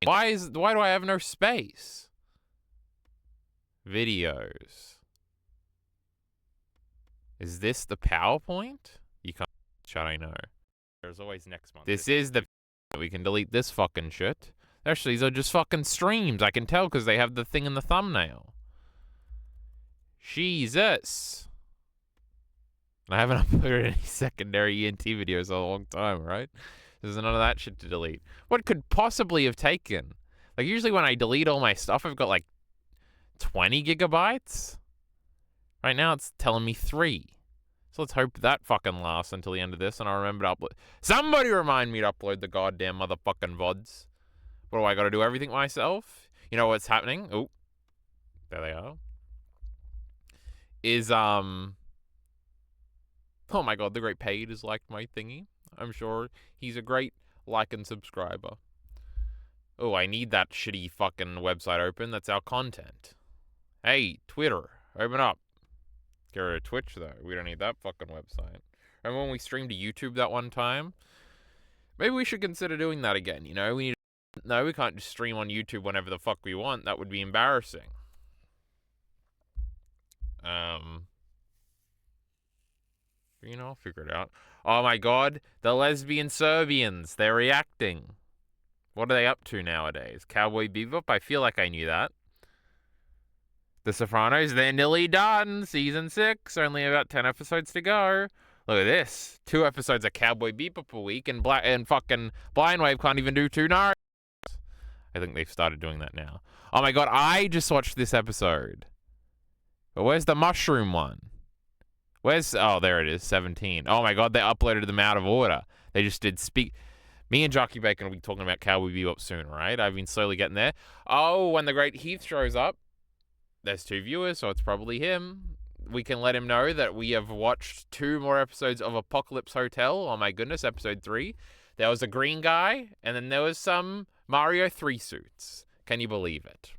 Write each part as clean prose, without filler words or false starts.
Why do I have no space? Videos. Is this the PowerPoint? You can't chat, I know. There's always next month. This is the we can delete this fucking shit. Actually, these are just fucking streams. I can tell because they have the thing in the thumbnail. Jesus. I haven't uploaded any secondary ENT videos in a long time, right? There's none of that shit to delete. What could possibly have taken? Like, usually when I delete all my stuff, I've got like 20 gigabytes. Right now, it's telling me 3. So let's hope that fucking lasts until the end of this, and I'll remember to upload. Somebody remind me to upload the goddamn motherfucking VODs. What do I got to do? Everything myself? You know what's happening? Oh, there they are. Oh my god, the great Paid has liked my thingy. I'm sure he's a great like and subscriber. Oh, I need that shitty fucking website open. That's our content. Hey, Twitter, open up. Get rid of Twitch, though. We don't need that fucking website. Remember when we streamed to YouTube that one time? Maybe we should consider doing that again, you know? No, we can't just stream on YouTube whenever the fuck we want. That would be embarrassing. You know, I'll figure it out. Oh my god, the lesbian Serbians. They're reacting. What are they up to nowadays? Cowboy Bebop? I feel like I knew that. The Sopranos, they're nearly done. Season 6, only about 10 episodes to go. Look at this. 2 episodes of Cowboy Bebop a week, and fucking Blind Wave can't even do 2 Naruto. I think they've started doing that now. Oh my god, I just watched this episode. But where's the mushroom one? Oh, there it is, 17. Oh my god, they uploaded them out of order. They just did Me and Jockey Bacon will be talking about Cowboy Bebop soon, right? I've been slowly getting there. Oh, when the great Heath shows up, there's 2 viewers, so it's probably him. We can let him know that we have watched 2 more episodes of Apocalypse Hotel. Oh my goodness, episode 3. There was a green guy, and then there was some Mario 3 suits. Can you believe it?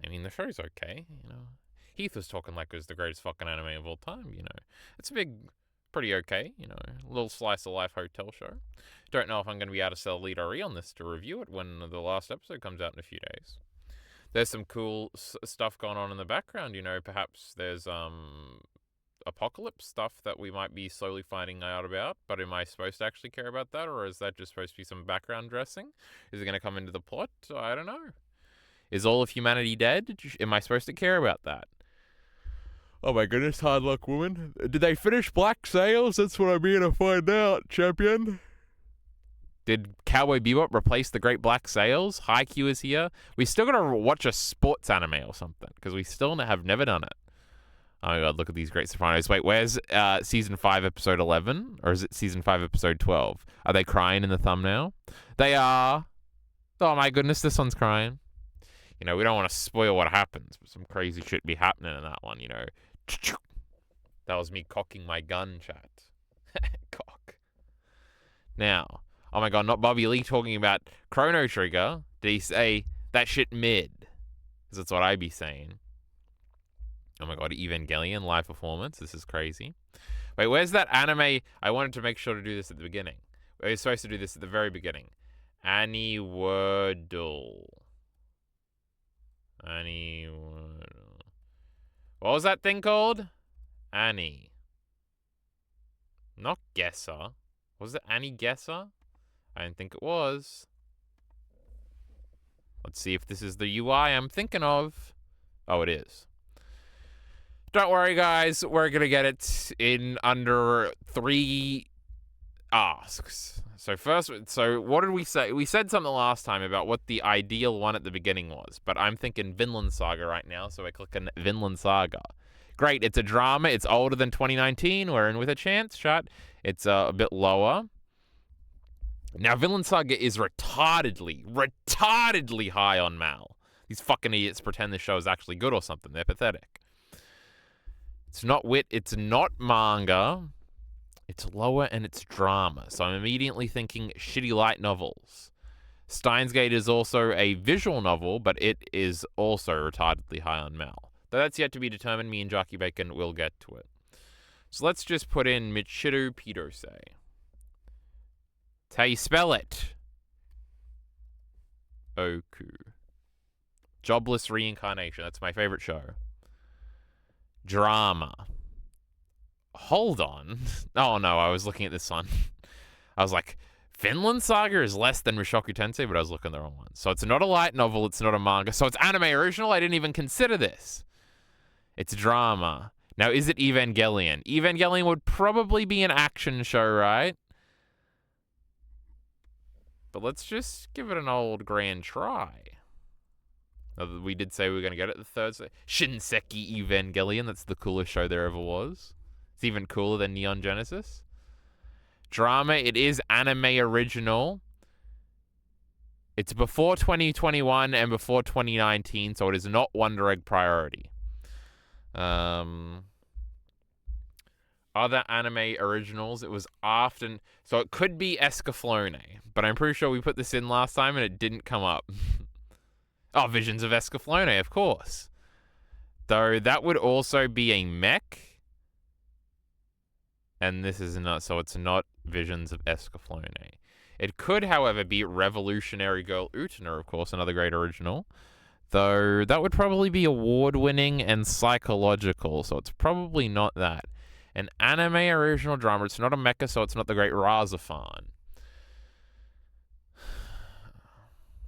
I mean, the show's okay, you know. Heath was talking like it was the greatest fucking anime of all time, you know. It's pretty okay, you know. A little slice of life hotel show. Don't know if I'm going to be able to sell Lead RE on this to review it when the last episode comes out in a few days. There's some cool stuff going on in the background, you know. Perhaps there's apocalypse stuff that we might be slowly finding out about, but am I supposed to actually care about that, or is that just supposed to be some background dressing? Is it going to come into the plot? I don't know. Is all of humanity dead? Am I supposed to care about that? Oh my goodness, hard luck woman. Did they finish Black Sails? That's what I'm here to find out, champion. Did Cowboy Bebop replace the Great Black Sails? Haikyuu is here. We still gotta watch a sports anime or something, because we still have never done it. Oh my god, look at these great Sopranos. Wait, where's season 5 episode 11? Or is it season 5 episode 12? Are they crying in the thumbnail? They are. Oh my goodness, this one's crying. You know, we don't want to spoil what happens, but some crazy shit be happening in that one, you know. That was me cocking my gun, chat. Cock. Now, oh my god, not Bobby Lee talking about Chrono Trigger. Did he say that shit mid? Because that's what I be saying. Oh my god, Evangelion live performance. This is crazy. Wait, where's that anime? I wanted to make sure to do this at the beginning. We were supposed to do this at the very beginning. Annie Wordle. What was that thing called? Annie. Not Guesser. Was it Annie Guesser? I didn't think it was. Let's see if this is the UI I'm thinking of. Oh, it is. Don't worry, guys. We're going to get it in under 3 asks. So what did we say? We said something last time about what the ideal one at the beginning was, but I'm thinking Vinland Saga right now, so we're clicking Vinland Saga. Great, it's a drama. It's older than 2019. We're in with a chance, shot. It's a bit lower. Now, Vinland Saga is retardedly high on Mal. These fucking idiots pretend this show is actually good or something. They're pathetic. It's not wit. It's not manga. It's lower and it's drama. So I'm immediately thinking shitty light novels. Steins Gate is also a visual novel, but it is also retardedly high on Mal. Though that's yet to be determined. Me and Jockey Bacon will get to it. So let's just put in Michiru Pitose. That's how you spell it. Oku. Jobless Reincarnation. That's my favorite show. Drama. Hold on. Oh no, I was looking at this one. I was like, Vinland Saga is less than Mushoku Tensei, but I was looking at the wrong one. So it's not a light novel, it's not a manga. So it's anime original? I didn't even consider this. It's drama. Now, is it Evangelion? Evangelion would probably be an action show, right? But let's just give it an old grand try. We did say we were going to get it the Thursday. Shinseki Evangelion, that's the coolest show there ever was. It's even cooler than Neon Genesis. Drama, it is anime original. It's before 2021 and before 2019, so it is not Wonder Egg priority. Other anime originals, it was often... So it could be Escaflowne, but I'm pretty sure we put this in last time and it didn't come up. Oh, Visions of Escaflowne, of course. Though that would also be a mech. And this is not, so it's not Visions of Escaflowne. It could, however, be Revolutionary Girl Utena, of course, another great original. Though that would probably be award-winning and psychological, so it's probably not that. An anime original drama, it's not a mecha, so it's not the Great Razafan.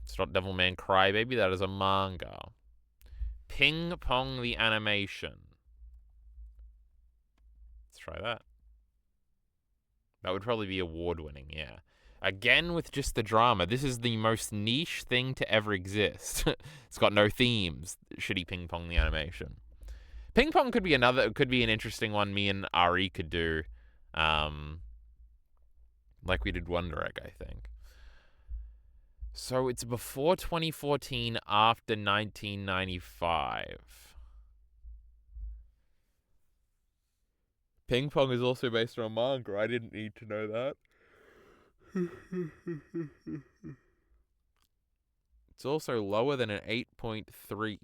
It's not Devilman Crybaby, that is a manga. Ping Pong the Animation. Let's try that. That would probably be award-winning, yeah. Again, with just the drama. This is the most niche thing to ever exist. It's got no themes. Shitty Ping Pong the Animation. Ping Pong could be an interesting one me and Ari could do. Like we did Wonder Egg, I think. So it's before 2014, after 1995. Ping Pong is also based on manga. I didn't need to know that. It's also lower than an 8.3.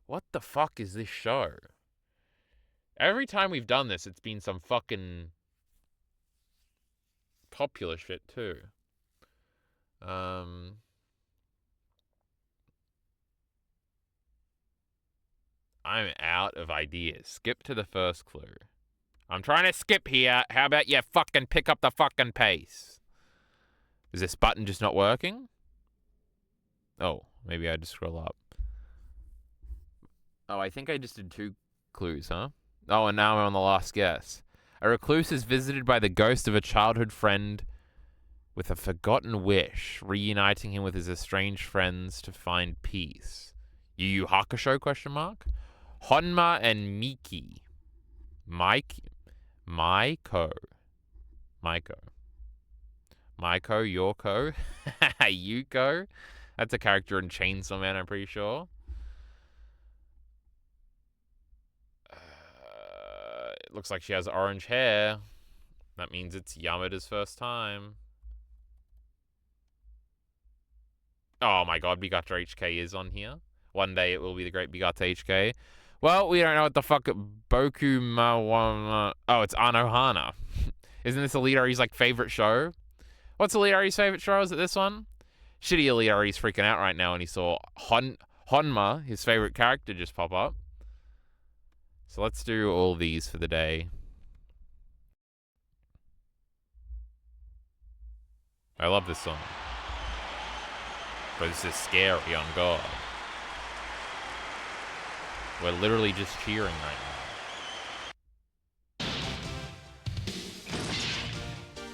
What the fuck is this show? Every time we've done this, it's been some fucking popular shit too. I'm out of ideas. Skip to the first clue. I'm trying to skip here. How about you fucking pick up the fucking pace? Is this button just not working? Oh, maybe I just scroll up. Oh, I think I just did 2 clues, huh? Oh, and now I'm on the last guess. A recluse is visited by the ghost of a childhood friend with a forgotten wish, reuniting him with his estranged friends to find peace. Yu Yu Hakusho, question mark? Honma and Miki. Maiko. Yoko. Yuko. That's a character in Chainsaw Man, I'm pretty sure. It looks like she has orange hair. That means it's Yamada's first time. Oh my god, Bigata HK is on here. One day it will be the great Bigata HK. Well, we don't know what the fuck Boku Mawana... Oh, it's Anohana. Isn't this Elite Ari's, favorite show? What's Elite Ari's favorite show? Is it this one? Shitty Elite Ari's freaking out right now and he saw Honma, his favorite character, just pop up. So let's do all these for the day. I love this song. But this is scary, on God. We're literally just cheering right now.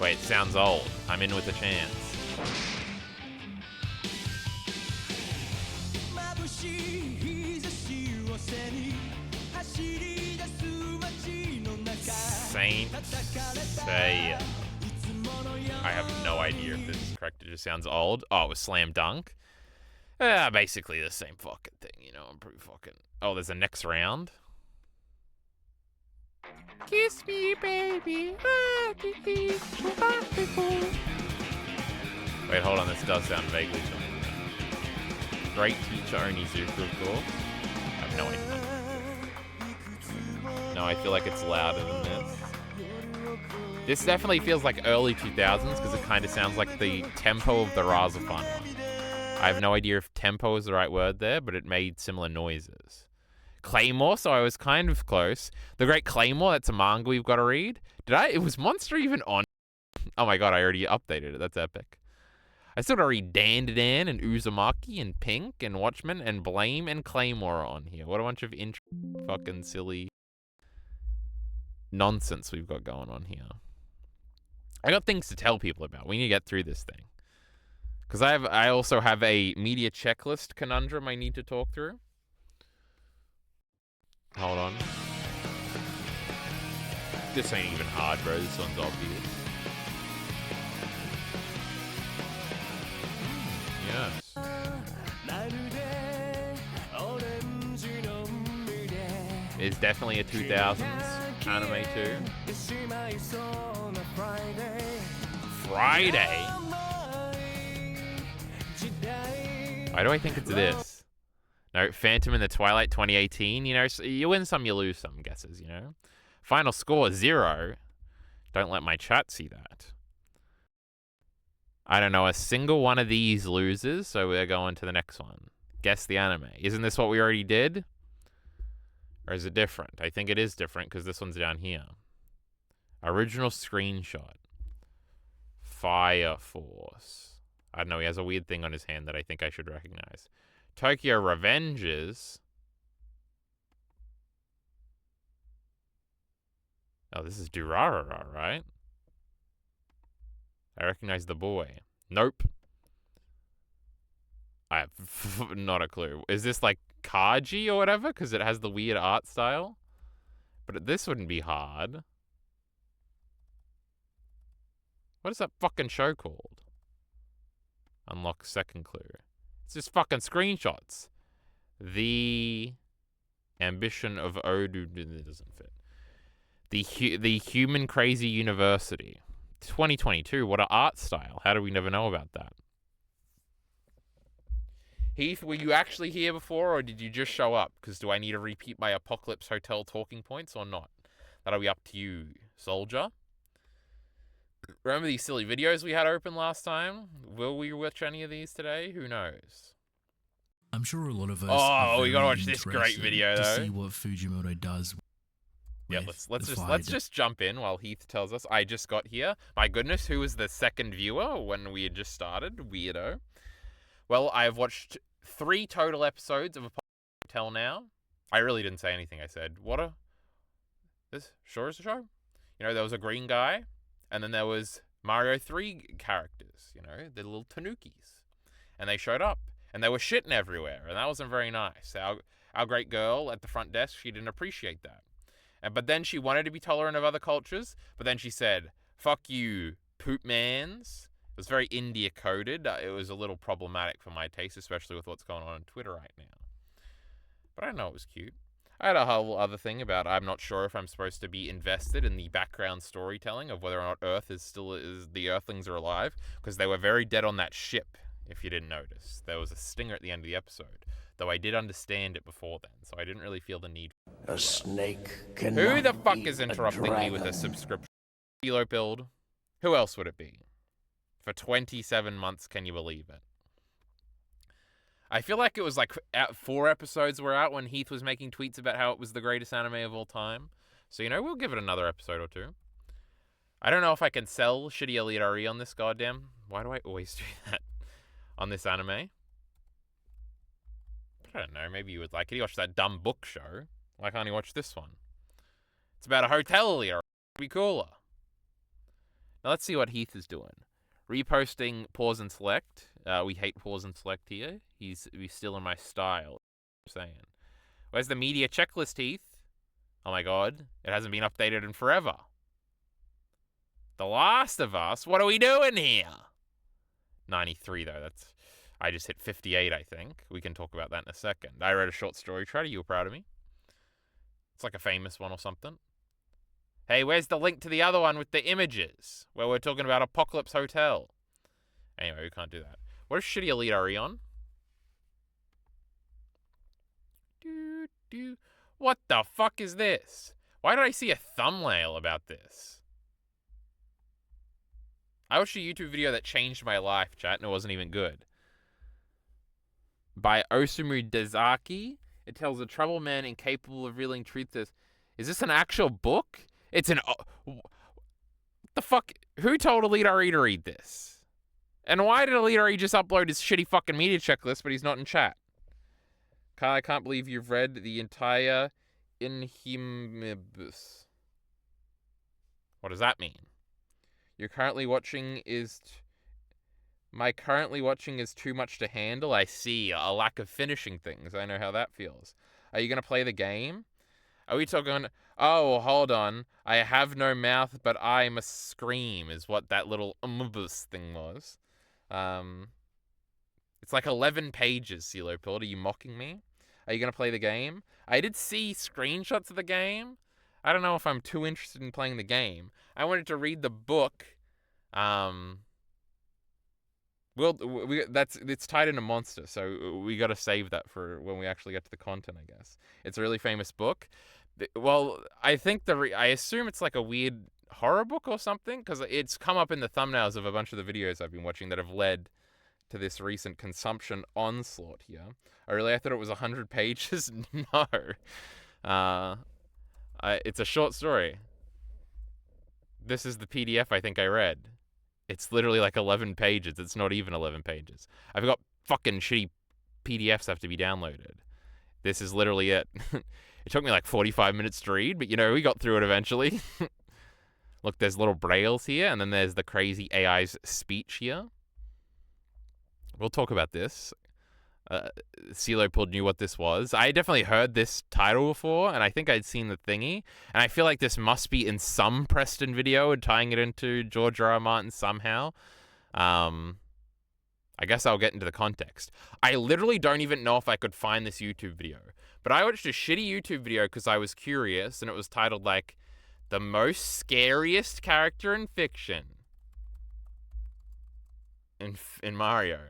Wait, it sounds old. I'm in with a chance. Saint Seiya. I have no idea if this is correct. It just sounds old. Oh, it was Slam Dunk. Basically the same fucking thing, you know. I'm pretty fucking... Oh, there's a next round. Kiss me, baby. Wait, hold on. This does sound vaguely familiar. Great teacher Onizuka, of course. I have no idea. No, I feel like it's louder than this. This definitely feels like early 2000s because it kind of sounds like the tempo of the Razafan one. I have no idea if tempo is the right word there, but it made similar noises. Claymore, so I was kind of close. The Great Claymore, that's a manga we've got to read. Was Monster even on? Oh my god, I already updated it. That's epic. I still gotta read Dan and Uzumaki and Pink and Watchmen and Blame and Claymore on here. What a bunch of fucking silly nonsense we've got going on here. I got things to tell people about. We need to get through this thing. Because I also have a media checklist conundrum I need to talk through. Hold on. This ain't even hard, bro. This one's obvious. Yes. It's definitely a 2000s anime too. Friday? Why do I think it's this? No, Phantom in the Twilight 2018. You know, you win some, you lose some guesses, you know? Final score, 0. Don't let my chat see that. I don't know a single one of these loses, so we're going to the next one. Guess the anime. Isn't this what we already did? Or is it different? I think it is different because this one's down here. Original screenshot. Fire Force. I don't know, he has a weird thing on his hand that I think I should recognize. Tokyo Revengers. Oh, this is Durarara, right? I recognize the boy. Nope. I have not a clue. Is this like Kaji or whatever? Because it has the weird art style? But this wouldn't be hard. What is that fucking show called? Unlock second clue. It's just fucking screenshots. The Ambition of Odu. It doesn't fit. The Human Crazy University. 2022. What an art style. How do we never know about that? Heath, were you actually here before, or did you just show up? Because do I need to repeat my Apocalypse Hotel talking points or not? That'll be up to you, soldier. Remember these silly videos we had open last time? Will we watch any of these today? Who knows? I'm sure a lot of us. Oh, we gotta watch this great video though. To see what Fujimoto does. Yeah, let's just jump in while Heath tells us. I just got here. My goodness, who was the second viewer when we had just started? Weirdo. Well, I've watched 3 total episodes of Apocalypse Hotel now. I really didn't say anything. I said, this sure is a show. You know, there was a green guy, and then there was Mario 3 characters, you know, the little tanukis. And they showed up, and they were shitting everywhere, and that wasn't very nice. Our great girl at the front desk, she didn't appreciate that. But then she wanted to be tolerant of other cultures, but then she said, fuck you, poop mans. It was very India coded. It was a little problematic for my taste, especially with what's going on Twitter right now. But I know it was cute. I had a whole other thing about I'm not sure if I'm supposed to be invested in the background storytelling of whether or not Earth is the Earthlings are alive, because they were very dead on that ship, if you didn't notice. There was a stinger at the end of the episode, though I did understand it before then, so I didn't really feel the need. A snake can. Who the fuck is interrupting me with a subscription? Kilo build. Who else would it be? For 27 months, can you believe it? I feel like it was like 4 episodes were out when Heath was making tweets about how it was the greatest anime of all time. So, you know, we'll give it another episode or 2. I don't know if I can sell shitty Elite RE on this goddamn. Why do I always do that on this anime? I don't know. Maybe you would like it. You watch that dumb book show. Why can't you watch this one? It's about a hotel Elite RE. It'd be cooler. Now let's see what Heath is doing. Reposting pause and select. We hate pause and select here. He's still in my style. I'm saying. Where's the media checklist, Heath? Oh my god. It hasn't been updated in forever. The Last of Us? What are we doing here? 93 though. I just hit 58, I think. We can talk about that in a second. I read a short story. Trader, you were proud of me. It's like a famous one or something. Hey, where's the link to the other one with the images? Where we're talking about Apocalypse Hotel. Anyway, we can't do that. What is shitty Elite RE on? What the fuck is this? Why did I see a thumbnail about this? I watched a YouTube video that changed my life, chat, and it wasn't even good. by Osamu Dezaki. It tells a troubled man incapable of revealing truth. Is this an actual book? It's an... What the fuck? Who told Elite RE to read this? And why did Elite RE just upload his shitty fucking media checklist, but he's not in chat? Kyle, I can't believe you've read the entire Inhumibus. What does that mean? You're currently watching is... My currently watching is too much to handle. I see. A lack of finishing things. I know how that feels. Are you going to play the game? Are we talking... Oh, hold on. I have no mouth, but I must scream, is what that little thing was. It's like 11 pages, CeeLo Pilled. Are you mocking me? Are you going to play the game? I did see screenshots of the game. I don't know if I'm too interested in playing the game. I wanted to read the book. It's tied into Monster, so we got to save that for when we actually get to the content, I guess. It's a really famous book. Well, I think I assume it's like a weird horror book or something, because it's come up in the thumbnails of a bunch of the videos I've been watching that have led to this recent consumption onslaught here. I thought it was 100 pages. No. It's a short story. This is the PDF I think I read. It's literally like 11 pages. It's not even 11 pages. I've got fucking shitty PDFs have to be downloaded. This is literally it. It took me like 45 minutes to read, but we got through it eventually. Look, there's little brailles here, and then there's the crazy AI's speech here. We'll talk about this. CeeLo Pilled knew what this was. I definitely heard this title before, and I think I'd seen the thingy. And I feel like this must be in some Preston video and tying it into George R. R. Martin somehow. I guess I'll get into the context. I literally don't even know if I could find this YouTube video. But I watched a shitty YouTube video because I was curious, and it was titled, like, The Most Scariest Character in Fiction. In Mario.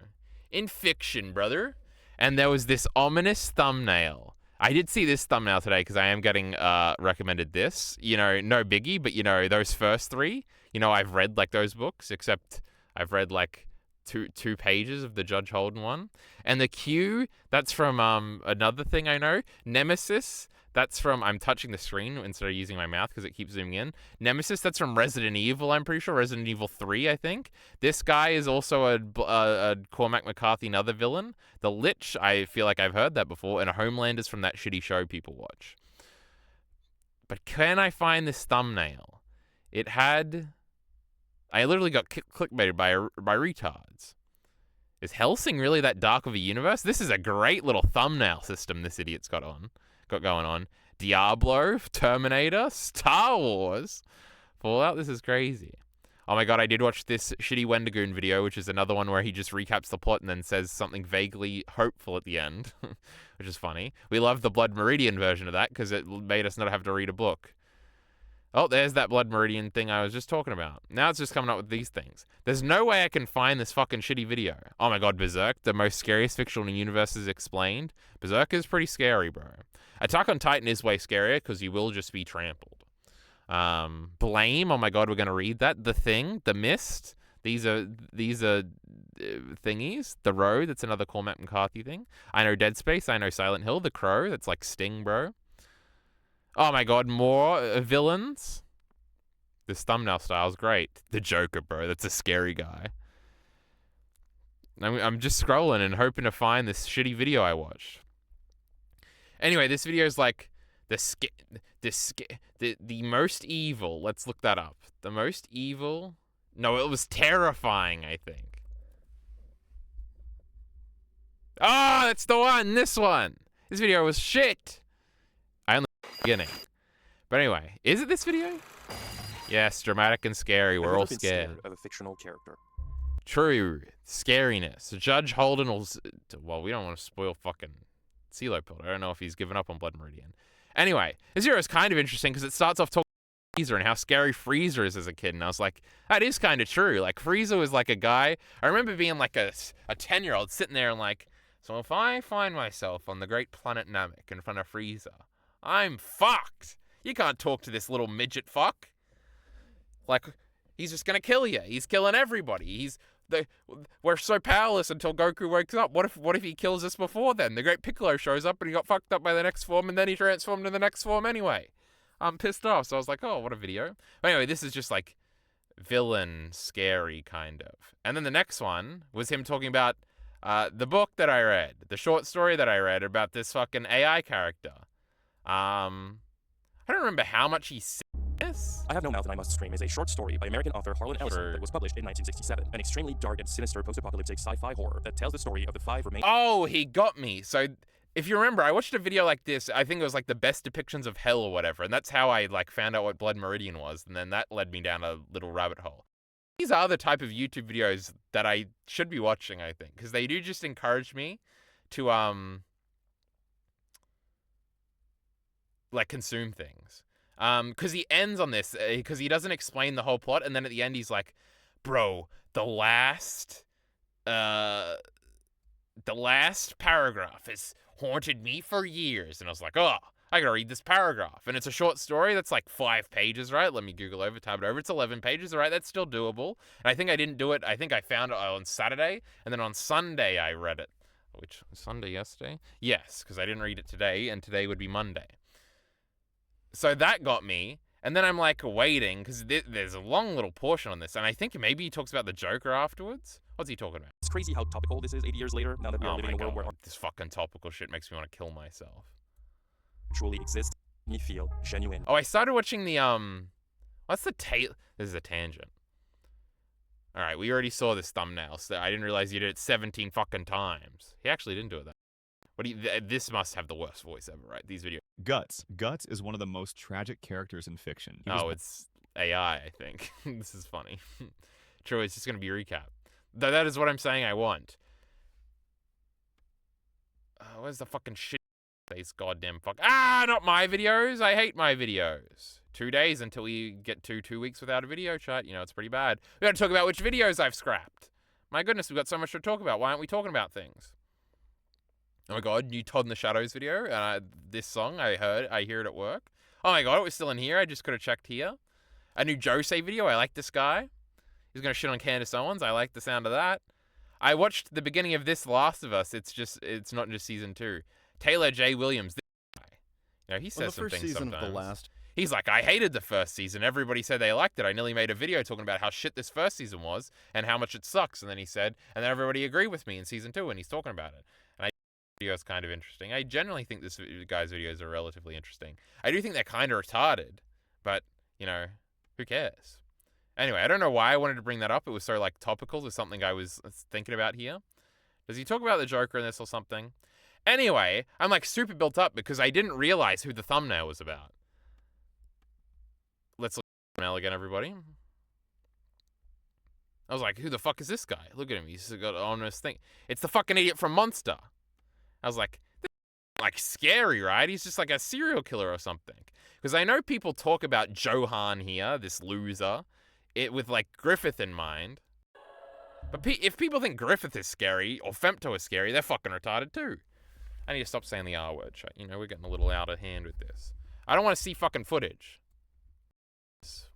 In fiction, brother. And there was this ominous thumbnail. I did see this thumbnail today because I am getting recommended this. No biggie, but, those first three. I've read, like, those books, except I've read, like, two pages of the Judge Holden one. And the Q, that's from another thing I know. Nemesis, that's from... I'm touching the screen instead of using my mouth because it keeps zooming in. Nemesis, that's from Resident Evil, I'm pretty sure. Resident Evil 3, I think. This guy is also a Cormac McCarthy, another villain. The Lich, I feel like I've heard that before. And Homelander's from that shitty show people watch. But can I find this thumbnail? It had... I literally got clickbaited by retards. Is Hellsing really that dark of a universe? This is a great little thumbnail system this idiot's got going on. Diablo, Terminator, Star Wars, Fallout. This is crazy. Oh my god, I did watch this shitty Wendigoon video, which is another one where he just recaps the plot and then says something vaguely hopeful at the end, which is funny. We love the Blood Meridian version of that because it made us not have to read a book. Oh, there's that Blood Meridian thing I was just talking about. Now it's just coming up with these things. There's no way I can find this fucking shitty video. Oh my god, Berserk, the most scariest fictional universe is explained. Berserk is pretty scary, bro. Attack on Titan is way scarier because you will just be trampled. Blame, oh my god, we're going to read that. The Thing, The Mist, these are thingies. The Road, that's another Cormac McCarthy thing. I know Dead Space, I know Silent Hill. The Crow, that's like Sting, bro. Oh my god, more villains. This thumbnail style's great. The Joker, bro. That's a scary guy. I'm just scrolling and hoping to find this shitty video I watched. Anyway, this video is like the most evil. Let's look that up. The most evil. No, it was terrifying, I think. Oh, that's the one. This one. This video was shit. Beginning. But anyway, is it this video? Yes, dramatic and scary. We're all scared of a fictional character. True. Scariness. Judge Holden will... Well, we don't want to spoil fucking CeeLo Pilled. I don't know if he's given up on Blood Meridian. Anyway, this video is kind of interesting because it starts off talking about Frieza and how scary Frieza is as a kid. And I was like, that is kind of true. Like, Frieza was like a guy... I remember being like a 10-year-old sitting there and like, so if I find myself on the great planet Namek in front of Frieza... I'm fucked. You can't talk to this little midget fuck. Like, he's just gonna kill you. He's killing everybody. we're so powerless until Goku wakes up. What if he kills us before then? The Great Piccolo shows up and he got fucked up by the next form, and then he transformed to the next form anyway. I'm pissed off. So I was like, oh, what a video. But anyway, this is just like villain scary kind of. And then the next one was him talking about the book that I read, the short story that I read about this fucking AI character. I don't remember how much he said this. I Have No Mouth and I Must Scream is a short story by American author Harlan Ellison Sure. that was published in 1967. An extremely dark and sinister post-apocalyptic sci-fi horror that tells the story of the 5 remaining... Oh, he got me. So if you remember, I watched a video like this. I think it was like the best depictions of hell or whatever, and that's how I like found out what Blood Meridian was, and then that led me down a little rabbit hole. These are the type of YouTube videos that I should be watching, I think, because they do just encourage me to like consume things. Because he ends on this, because he doesn't explain the whole plot, and then at the end he's like, bro, the last paragraph has haunted me for years. And I was like, oh, I gotta read this paragraph. And it's a short story that's like 5 pages, right? Let me Google over, tab it over. It's 11 pages, all right? That's still doable. And I think I didn't do it. I think I found it on Saturday, and then on Sunday I read it. Which, Sunday yesterday? Yes, because I didn't read it today, and today would be Monday. So that got me, and then I'm like waiting, because there's a long little portion on this, and I think maybe he talks about the Joker afterwards. What's he talking about? It's crazy how topical this is 80 years later, now that we are Oh living my in a world god, where this fucking topical shit makes me want to kill myself. art truly exists. Me feel genuine. Oh, I started watching the, what's the This is a tangent. Alright, we already saw this thumbnail, so I didn't realize you did it 17 fucking times. He actually didn't do it that. What do you, this must have the worst voice ever, right? These videos. Guts. Guts is one of the most tragic characters in fiction. He was Oh, it's AI, I think. This is funny. True, it's just going to be a recap. That is what I'm saying I want. Where's the fucking shit face goddamn fuck? Ah, not my videos. I hate my videos. 2 days until we get to 2 weeks without a video chat. You know, it's pretty bad. We got to talk about which videos I've scrapped. My goodness, we've got so much to talk about. Why aren't we talking about things? Oh my god, new Todd in the Shadows video. This song, I hear it at work. Oh my god, it was still in here. I just could have checked here. A new Jose video. I like this guy. He's going to shit on Candace Owens. I like the sound of that. I watched the beginning of This Last of Us. It's not just season 2. Taylor J. Williams, this guy. You know, he says some things sometimes. He's like, I hated the first season. Everybody said they liked it. I nearly made a video talking about how shit this first season was and how much it sucks. And then he said, and then everybody agreed with me in season 2, and he's talking about it. And I think the video is kind of interesting. I generally think this guy's videos are relatively interesting. I do think they're kind of retarded, but, you know, who cares? Anyway, I don't know why I wanted to bring that up. It was so, like, topical to something I was thinking about here. Does he talk about the Joker in this or something? Anyway, I'm, like, super built up because I didn't realize who the thumbnail was about. Let's look at the thumbnail again, everybody. I was like, who the fuck is this guy? Look at him. He's got an ominous thing. It's the fucking idiot from Monster. I was like, this is, like, scary, right? He's just like a serial killer or something. Because I know people talk about Johan here, this loser, with, like, Griffith in mind. But if people think Griffith is scary or Femto is scary, they're fucking retarded too. I need to stop saying the R word. You know, we're getting a little out of hand with this. I don't want to see fucking footage.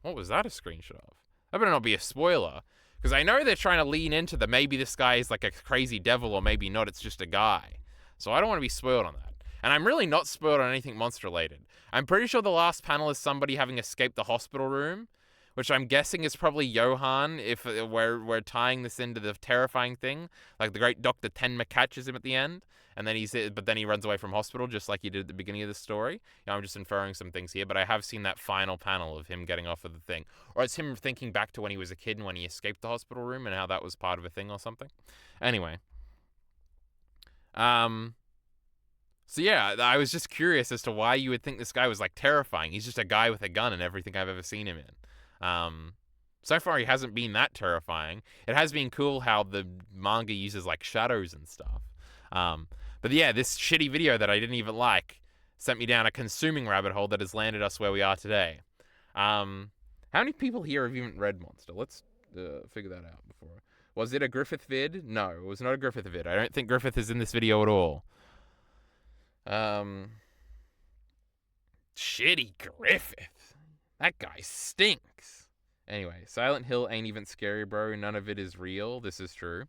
What was that a screenshot of? That better not be a spoiler. Because I know they're trying to lean into the maybe this guy is like a crazy devil or maybe not, it's just a guy. So I don't want to be spoiled on that. And I'm really not spoiled on anything monster related. I'm pretty sure the last panel is somebody having escaped the hospital room, which I'm guessing is probably Johan if we're tying this into the terrifying thing. Like the great Dr. Tenma catches him at the end, and then he runs away from hospital just like he did at the beginning of the story. You know, I'm just inferring some things here, but I have seen that final panel of him getting off of the thing. Or it's him thinking back to when he was a kid and when he escaped the hospital room and how that was part of a thing or something. Anyway. So yeah, I was just curious as to why you would think this guy was like terrifying. He's just a guy with a gun in everything I've ever seen him in. So far he hasn't been that terrifying. It has been cool how the manga uses like shadows and stuff. But yeah, this shitty video that I didn't even like sent me down a consuming rabbit hole that has landed us where we are today. How many people here have even read Monster? Let's figure that out before. Was it a Griffith vid? No, it was not a Griffith vid. I don't think Griffith is in this video at all. Shitty Griffith. That guy stinks. Anyway, Silent Hill ain't even scary, bro. None of it is real. This is true.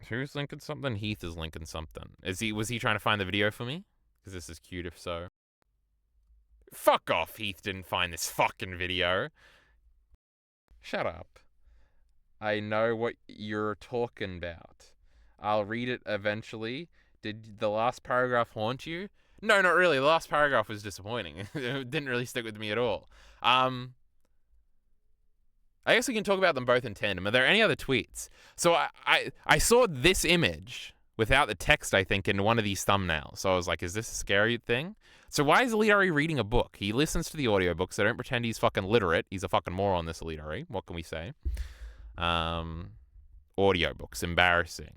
Who's linking something? Heath is linking something. Was he trying to find the video for me? Because this is cute if so. Fuck off, Heath didn't find this fucking video. Shut up. I know what you're talking about. I'll read it eventually. Did the last paragraph haunt you? No, not really. The last paragraph was disappointing. It didn't really stick with me at all. I guess we can talk about them both in tandem. Are there any other tweets? So I saw this image without the text, I think, in one of these thumbnails. So I was like, is this a scary thing? So why is Elite Ari reading a book? He listens to the audiobooks. So don't pretend he's fucking literate. He's a fucking moron, this Elite Ari. What can we say? Audiobooks. Embarrassing.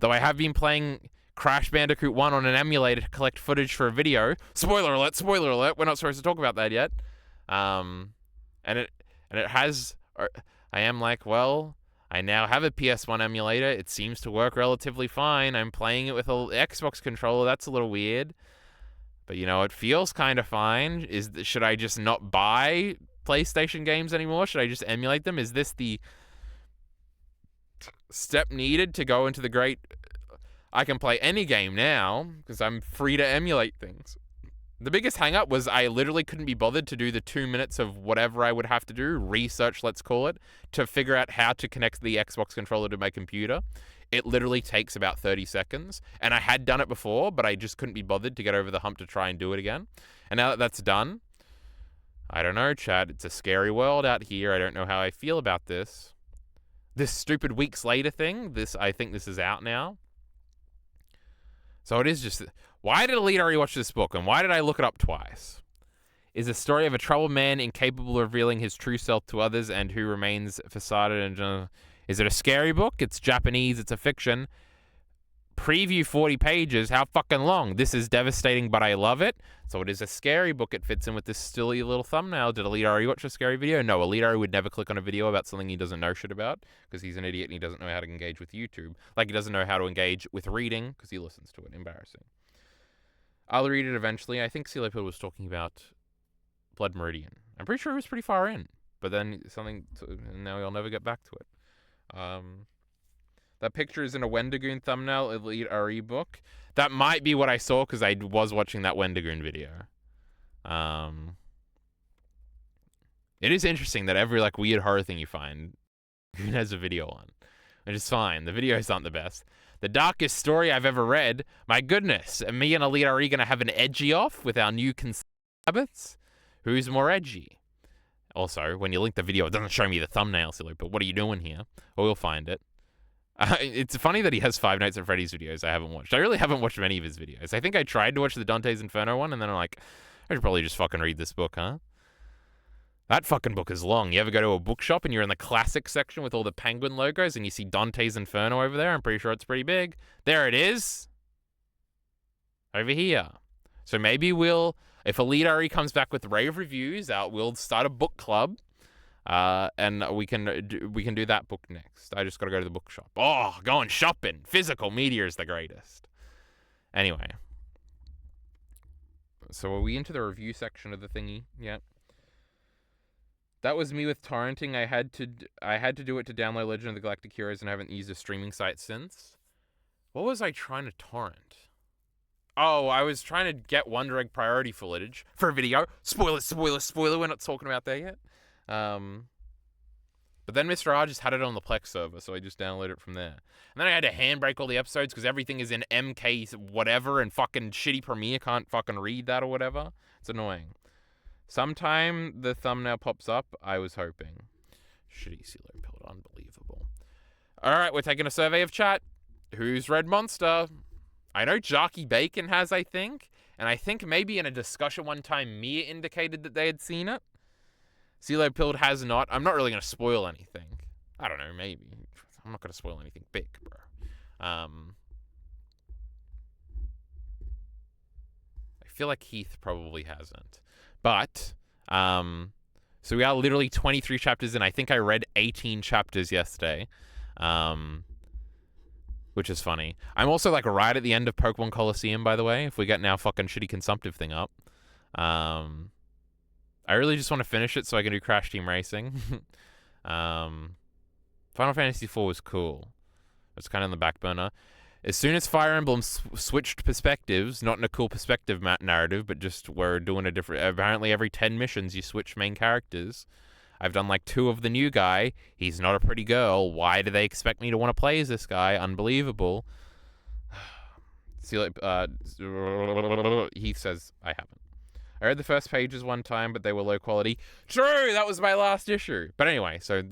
Though I have been playing Crash Bandicoot 1 on an emulator to collect footage for a video. Spoiler alert, spoiler alert. We're not supposed to talk about that yet. And it has... I am like, well, I now have a PS1 emulator. It seems to work relatively fine. I'm playing it with an Xbox controller. That's a little weird. But, you know, it feels kind of fine. Should I just not buy PlayStation games anymore? Should I just emulate them? Is this the step needed to go into the great... I can play any game now because I'm free to emulate things. The biggest hang-up was I literally couldn't be bothered to do the 2 minutes of whatever I would have to do, research, let's call it, to figure out how to connect the Xbox controller to my computer. It literally takes about 30 seconds, and I had done it before, but I just couldn't be bothered to get over the hump to try and do it again. And now that that's done, I don't know, Chad, it's a scary world out here. I don't know how I feel about this. This stupid weeks later thing, I think this is out now. So it is just... Why did Elite Ari watch this book, and why did I look it up twice? Is a story of a troubled man incapable of revealing his true self to others and who remains facaded and... Is it a scary book? It's Japanese, it's a fiction. Preview 40 pages, how fucking long? This is devastating, but I love it. So it is a scary book. It fits in with this silly little thumbnail. Did Elite Ari watch a scary video? No, Elite Ari would never click on a video about something he doesn't know shit about because he's an idiot and he doesn't know how to engage with YouTube. Like he doesn't know how to engage with reading because he listens to it. Embarrassing. I'll read it eventually. I think CeeLoPil was talking about Blood Meridian. I'm pretty sure it was pretty far in, but then now we'll never get back to it. That picture is in a Wendigoon thumbnail, Elite Ari book. That might be what I saw because I was watching that Wendigoon video. It is interesting that every like weird horror thing you find, Goon has a video on, which is fine. The videos aren't the best. The darkest story I've ever read. My goodness, are me and Elite Ari gonna have an edgy off with our new habits? Who's more edgy? Also, when you link the video, it doesn't show me the thumbnail, silly, but what are you doing here? Well, we'll find it. It's funny that he has Five Nights at Freddy's videos I haven't watched. I really haven't watched many of his videos. I think I tried to watch the Dante's Inferno one, and then I'm like, I should probably just fucking read this book, huh? That fucking book is long. You ever go to a bookshop and you're in the classic section with all the penguin logos and you see Dante's Inferno over there? I'm pretty sure it's pretty big. There it is. Over here. So maybe if Elite Ari comes back with rave reviews, we'll start a book club. And we can do that book next. I just got to go to the bookshop. Oh, going shopping. Physical media is the greatest. Anyway. So are we into the review section of the thingy yet? That was me with torrenting. I had to do it to download Legend of the Galactic Heroes and haven't used a streaming site since. What was I trying to torrent? Oh, I was trying to get Wonder Egg priority footage for a video. Spoiler, spoiler, spoiler. We're not talking about that yet. But then Mr. R just had it on the Plex server, so I just downloaded it from there. And then I had to handbrake all the episodes because everything is in MK whatever and fucking shitty Premiere can't fucking read that or whatever. It's annoying. Sometime the thumbnail pops up, I was hoping. Shitty CeeLoPil, unbelievable. Alright, we're taking a survey of chat. Who's Red Monster? I know Jarky Bacon has, I think. And I think maybe in a discussion one time, Mia indicated that they had seen it. CeeLoPil has not. I'm not really going to spoil anything. I don't know, maybe. I'm not going to spoil anything big, bro. I feel like Heath probably hasn't. But, so we are literally 23 chapters in. I think I read 18 chapters yesterday, which is funny. I'm also, like, right at the end of Pokemon Coliseum, by the way, if we get now fucking shitty consumptive thing up. I really just want to finish it so I can do Crash Team Racing. Final Fantasy IV was cool. It's kind of on the back burner. As soon as Fire Emblem switched perspectives, not in a cool perspective narrative, but just we're doing a different... Apparently every 10 missions you switch main characters. I've done like 2 of the new guy. He's not a pretty girl. Why do they expect me to want to play as this guy? Unbelievable. See, like, Heath says, I haven't. I read the first pages one time, but they were low quality. True, that was my last issue. But anyway, so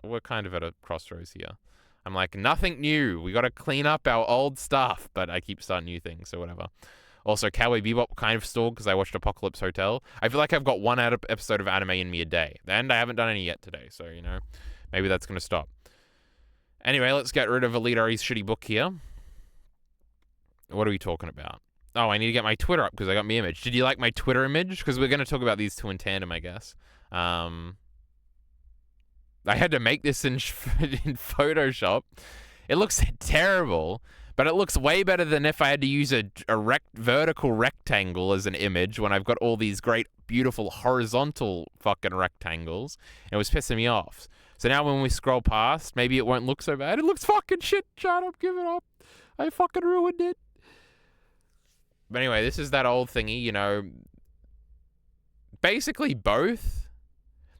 we're kind of at a crossroads here. I'm like, nothing new. We got to clean up our old stuff, but I keep starting new things, so whatever. Also, Cowboy Bebop kind of stalled because I watched Apocalypse Hotel. I feel like I've got one episode of anime in me a day, and I haven't done any yet today, so, you know, maybe that's going to stop. Anyway, let's get rid of Alidari's shitty book here. What are we talking about? Oh, I need to get my Twitter up because I got my image. Did you like my Twitter image? Because we're going to talk about these 2 in tandem, I guess. I had to make this in Photoshop. It looks terrible, but it looks way better than if I had to use a vertical rectangle as an image when I've got all these great, beautiful, horizontal fucking rectangles. It was pissing me off. So now when we scroll past, maybe it won't look so bad. It looks fucking shit. Shut up. Give it up. I fucking ruined it. But anyway, this is that old thingy, you know. Basically both.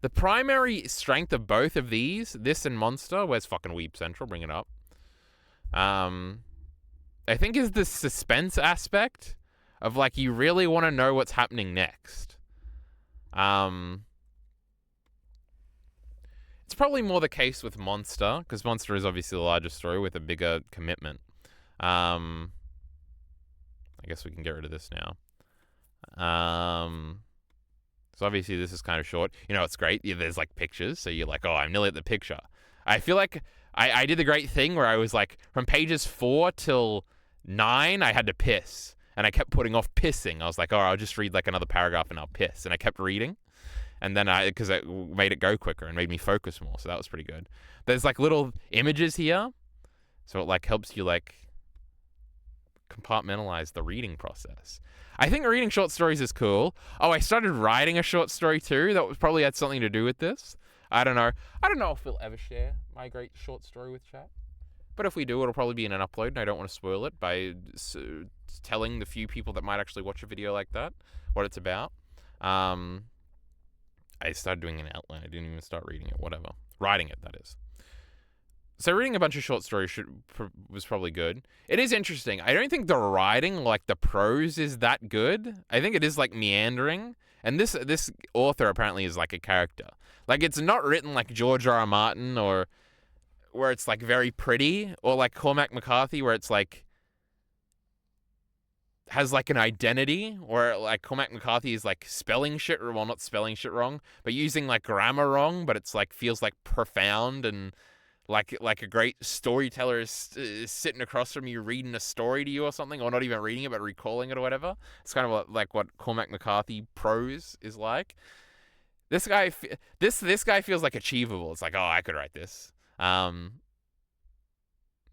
The primary strength of both of these, this and Monster, where's fucking Weeb Central? Bring it up. I think is the suspense aspect of, like, you really want to know what's happening next. It's probably more the case with Monster, because Monster is obviously the larger story with a bigger commitment. I guess we can get rid of this now. So obviously this is kind of short. You know, it's great. There's like pictures. So you're like, oh, I'm nearly at the picture. I feel like I did the great thing where I was like, from pages 4 till 9, I had to piss. And I kept putting off pissing. I was like, oh, I'll just read like another paragraph and I'll piss. And I kept reading. And then because it made it go quicker and made me focus more. So that was pretty good. There's like little images here. So it like helps you like compartmentalize the reading process. I think reading short stories is cool. Oh, I started writing a short story too. That probably had something to do with this. I don't know. I don't know if we'll ever share my great short story with chat. But if we do, it'll probably be in an upload, and I don't want to spoil it by telling the few people that might actually watch a video like that what it's about. I started doing an outline. I didn't even start reading it. Whatever. Writing it, that is. So reading a bunch of short stories was probably good. It is interesting. I don't think the writing, like the prose, is that good. I think it is like meandering. And this author apparently is like a character. Like it's not written like George R.R. Martin or where it's like very pretty, or like Cormac McCarthy where it's like has like an identity, or like Cormac McCarthy is like spelling shit, well, not spelling shit wrong, but using like grammar wrong, but it's like feels like profound and like a great storyteller is sitting across from you reading a story to you or something, or not even reading it but recalling it or whatever. It's kind of like what Cormac McCarthy prose is like. This guy feels like achievable. It's like, oh, I could write this.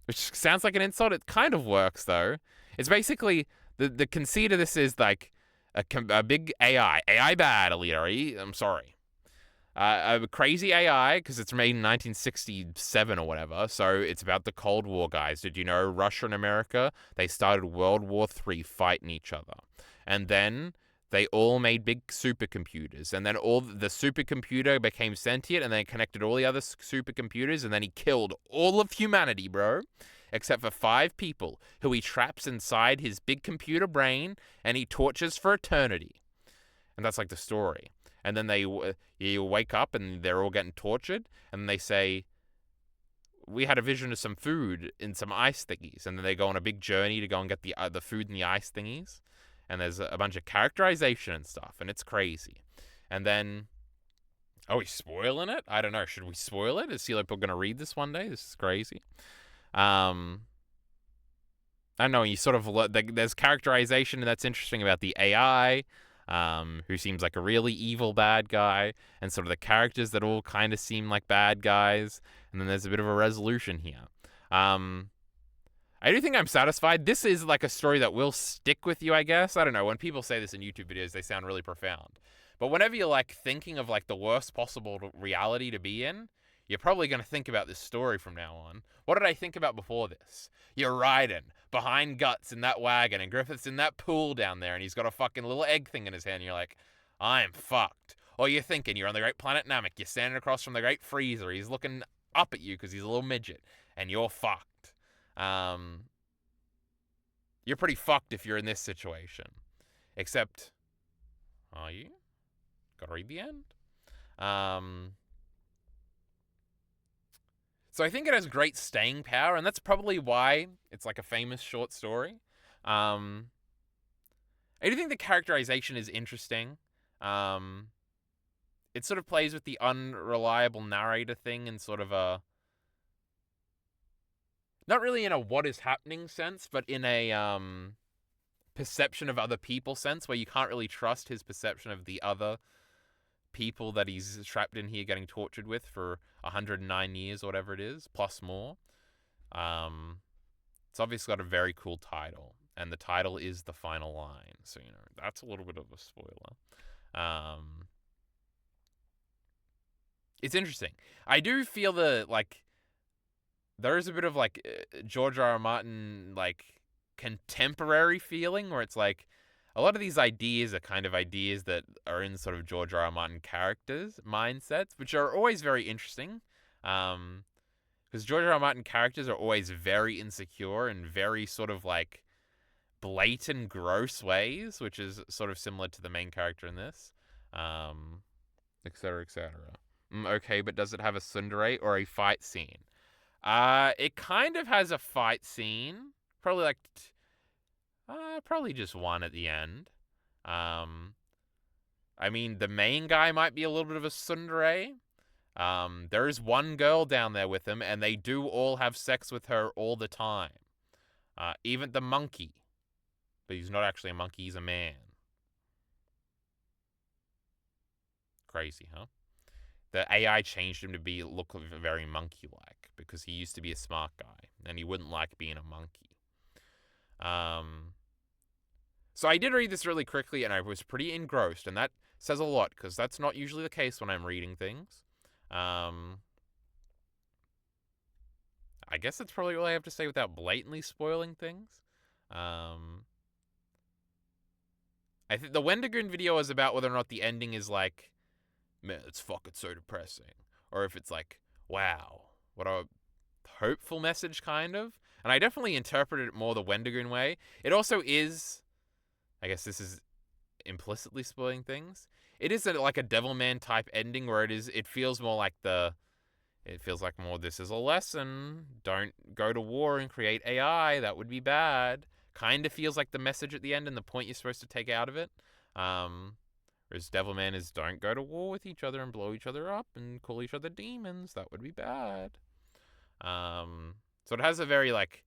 Which sounds like an insult. It kind of works though. It's basically the conceit of this is like a big AI bad, Alidari. I'm sorry. A crazy AI, because it's made in 1967 or whatever, so it's about the Cold War, guys. Did you know Russia and America, they started World War III fighting each other. And then they all made big supercomputers. And then all the supercomputer became sentient, and then connected all the other supercomputers, and then he killed all of humanity, bro. Except for 5 people, who he traps inside his big computer brain, and he tortures for eternity. And that's like the story. And then you wake up and they're all getting tortured, and they say, we had a vision of some food in some ice thingies. And then they go on a big journey to go and get the food in the ice thingies. And there's a bunch of characterization and stuff, and it's crazy. And then, are we spoiling it? I don't know. Should we spoil it? Is CeeLo going to read this one day? This is crazy. I don't know. You sort of there's characterization that's interesting about the AI. Who seems like a really evil bad guy, and sort of the characters that all kind of seem like bad guys, and then there's a bit of a resolution here. I do think I'm satisfied. This is like a story that will stick with you, I guess. I don't know. When people say this in YouTube videos, they sound really profound. But whenever you're like thinking of like the worst possible reality to be in, you're probably going to think about this story from now on. What did I think about before this? You're riding behind Guts in that wagon and Griffith's in that pool down there and he's got a fucking little egg thing in his hand and you're like, I'm fucked. Or you're thinking you're on the great planet Namek, you're standing across from the great Freezer, he's looking up at you because he's a little midget and you're fucked. You're pretty fucked if you're in this situation. Except, are you? Gotta read the end. So I think it has great staying power, and that's probably why it's like a famous short story. I do think the characterization is interesting. It sort of plays with the unreliable narrator thing in sort of a... Not really in a what is happening sense, but in a perception of other people sense, where you can't really trust his perception of the other people that he's trapped in here getting tortured with for 109 years or whatever it is, plus more. It's obviously got a very cool title, and the title is The Final Line, so, you know, that's a little bit of a spoiler. It's interesting. I do feel there is a bit of, like, George R. R. Martin, like, contemporary feeling, where it's like, a lot of these ideas are kind of ideas that are in sort of George R. R. Martin characters' mindsets, which are always very interesting. Because George R. R. Martin characters are always very insecure and very sort of like blatant, gross ways, which is sort of similar to the main character in this, et cetera, et cetera. Okay, but does it have a tsundere or a fight scene? It kind of has a fight scene, probably like... probably just one at the end. I mean, the main guy might be a little bit of a tsundere. There is one girl down there with him, and they do all have sex with her all the time. Even the monkey. But he's not actually a monkey, he's a man. Crazy, huh? The AI changed him to look very monkey-like, because he used to be a smart guy, and he wouldn't like being a monkey. So I did read this really quickly, and I was pretty engrossed, and that says a lot, because that's not usually the case when I'm reading things. I guess that's probably all I have to say without blatantly spoiling things. I think the Wendigoon video is about whether or not the ending is like, man, it's fucking so depressing. Or if it's like, wow, what a hopeful message, kind of. And I definitely interpreted it more the Wendigoon way. It also is, I guess this is implicitly spoiling things. It is like a Devilman type ending where it feels more like this is a lesson. Don't go to war and create AI. That would be bad. Kind of feels like the message at the end and the point you're supposed to take out of it. Whereas Devilman is don't go to war with each other and blow each other up and call each other demons. That would be bad. So it has a very like,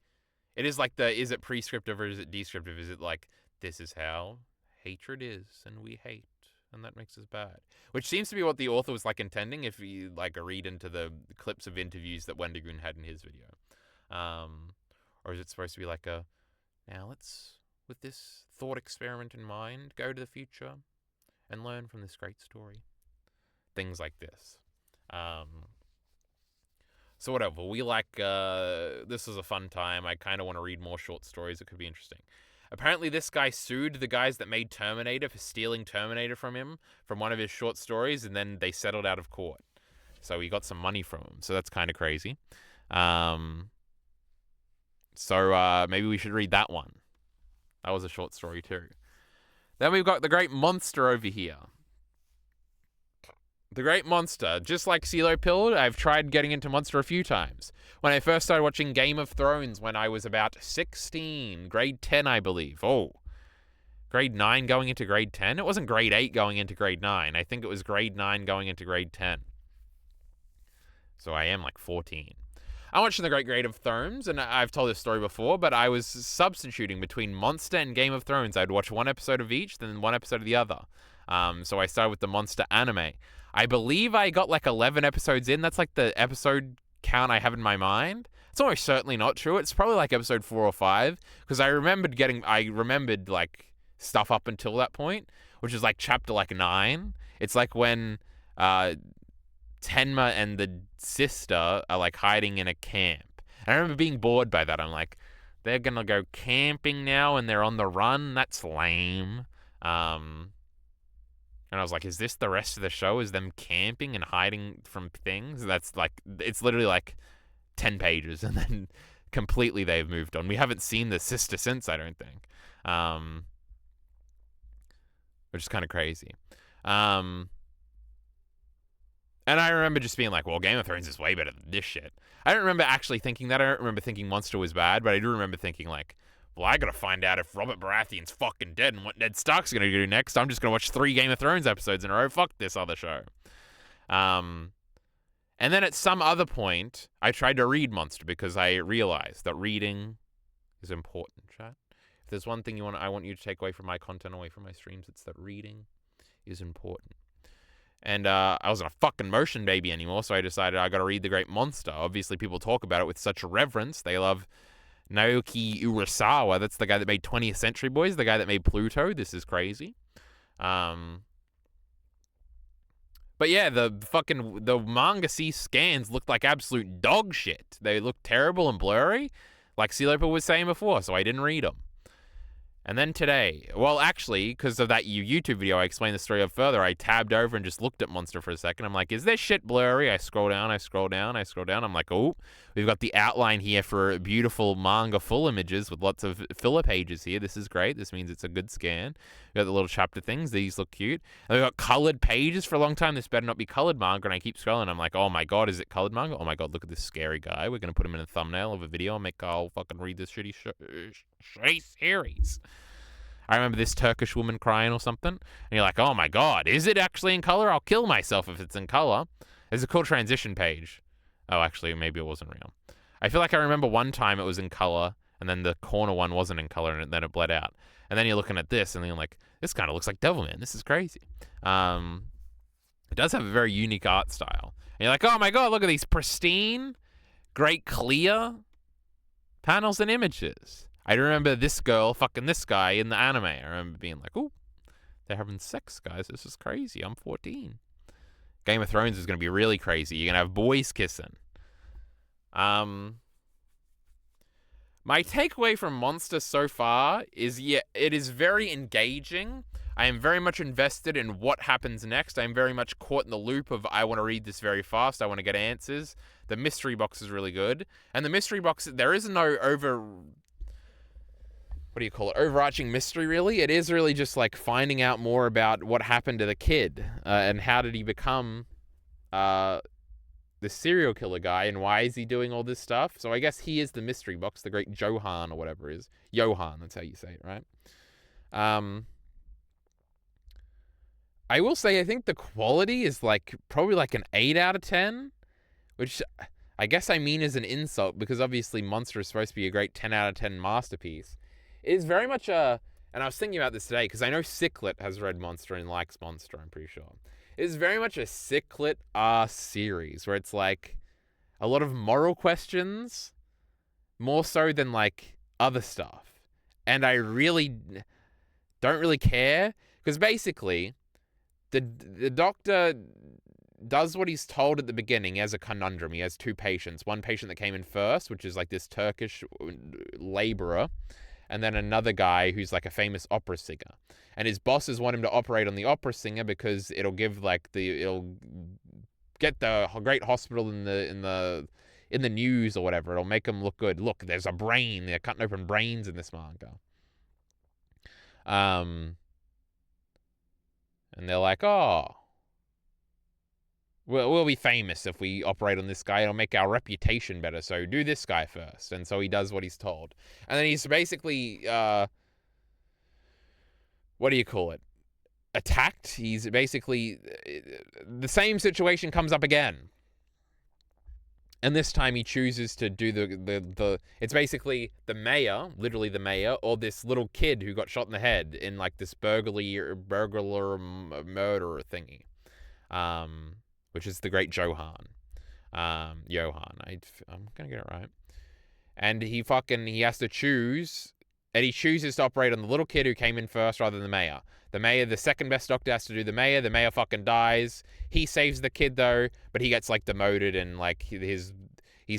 it is like is it prescriptive or is it descriptive? Is it like, this is how hatred is and we hate and that makes us bad? Which seems to be what the author was like intending if you like read into the clips of interviews that Wendigoon had in his video. Or is it supposed to be like now let's, with this thought experiment in mind, go to the future and learn from this great story. Things like this. So whatever, this was a fun time. I kind of want to read more short stories. It could be interesting. Apparently this guy sued the guys that made Terminator for stealing Terminator from him, from one of his short stories, and then they settled out of court. So he got some money from him. So that's kind of crazy. So maybe we should read that one. That was a short story too. Then we've got The Great Monster over here. The Great Monster. Just like CeeLo Pilled, I've tried getting into Monster a few times. When I first started watching Game of Thrones when I was about 16, grade 10, I believe. Oh, grade 9 going into grade 10? It wasn't grade 8 going into grade 9. I think it was grade 9 going into grade 10. So I am like 14. I'm watching The Great Game of Thrones, and I've told this story before, but I was substituting between Monster and Game of Thrones. I'd watch one episode of each, then one episode of the other. So I started with the Monster anime. I believe I got like 11 episodes in. That's like the episode count I have in my mind. It's almost certainly not true. It's probably like episode 4 or 5, because I remembered like stuff up until that point, which is like chapter like 9. It's like when Tenma and the sister are like hiding in a camp. And I remember being bored by that. I'm like, they're gonna go camping now and they're on the run? That's lame. And I was like, is this the rest of the show? Is them camping and hiding from things? That's like, it's literally like 10 pages and then completely they've moved on. We haven't seen the sister since, I don't think. Which is kind of crazy. And I remember just being like, well, Game of Thrones is way better than this shit. I don't remember actually thinking that. I don't remember thinking Monster was bad, but I do remember thinking like, well, I gotta find out if Robert Baratheon's fucking dead and what Ned Stark's gonna do next. I'm just gonna watch 3 Game of Thrones episodes in a row. Fuck this other show. And then at some other point, I tried to read Monster because I realized that reading is important, chat. If there's one thing I want you to take away from my content, away from my streams, it's that reading is important. And I wasn't a fucking motion baby anymore, so I decided I gotta read The Great Monster. Obviously, people talk about it with such reverence. They love Naoki Urasawa. That's the guy that made 20th Century Boys, the guy that made Pluto. This is crazy. But yeah, the manga C scans looked like absolute dog shit. They looked terrible and blurry, like C-Loper was saying before, so I didn't read them. And then today, well, actually, because of that YouTube video, I explained the story up further. I tabbed over and just looked at Monster for a second. I'm like, is this shit blurry? I scroll down. I'm like, oh, we've got the outline here for beautiful manga full images with lots of filler pages here. This is great. This means it's a good scan. We got the little chapter things. These look cute. And we got colored pages for a long time. This better not be colored manga. And I keep scrolling. I'm like, oh my God, is it colored manga? Oh my God, look at this scary guy. We're going to put him in a thumbnail of a video and make I'll fucking read this shitty series. I remember this Turkish woman crying or something. And you're like, oh my God, is it actually in color? I'll kill myself if it's in color. There's a cool transition page. Oh, actually, maybe it wasn't real. I feel like I remember one time it was in color, and then the corner one wasn't in color, and then it bled out. And then you're looking at this, and you're like, this kind of looks like Devilman. This is crazy. It does have a very unique art style. And you're like, oh my God, look at these pristine, great clear panels and images. I remember this girl fucking this guy in the anime. I remember being like, ooh, they're having sex, guys. This is crazy. I'm 14. Game of Thrones is going to be really crazy. You're going to have boys kissing. My takeaway from Monster so far is, yeah, it is very engaging. I am very much invested in what happens next. I am very much caught in the loop of I want to read this very fast. I want to get answers. The mystery box is really good. And the mystery box, there is no overarching mystery, really. It is really just like finding out more about what happened to the kid and how did he become the serial killer guy and why is he doing all this stuff. So I guess he is the mystery box, the great Johan or whatever it is. Johan, that's how you say it, right? I will say I think the quality is like probably like an 8 out of 10, which I guess I mean as an insult because obviously Monster is supposed to be a great 10 out of 10 masterpiece. It is very much and I was thinking about this today because I know Ciclet has read Monster and likes Monster, I'm pretty sure. It is very much a Ciclet series where it's like a lot of moral questions, more so than like other stuff. And I really don't really care because basically the doctor does what he's told at the beginning as a conundrum. He has 2 patients. One patient that came in first, which is like this Turkish laborer, and then another guy who's like a famous opera singer. And his bosses want him to operate on the opera singer because it'll give like it'll get the great hospital in the news or whatever. It'll make them look good. Look, there's a brain. They're cutting open brains in this manga. And they're like, oh, we'll be famous if we operate on this guy. It'll make our reputation better. So do this guy first. And so he does what he's told. And then he's basically, what do you call it? Attacked. He's basically, the same situation comes up again. And this time he chooses to do it's basically the mayor, literally the mayor, or this little kid who got shot in the head in like this burglar murder thingy. Which is the great Johan. Johan. I'm gonna get it right. And he has to choose And he chooses to operate on the little kid who came in first rather than the mayor. The mayor, the second best doctor, has to do the mayor. The mayor fucking dies. He saves the kid though, but he gets like demoted, and like he's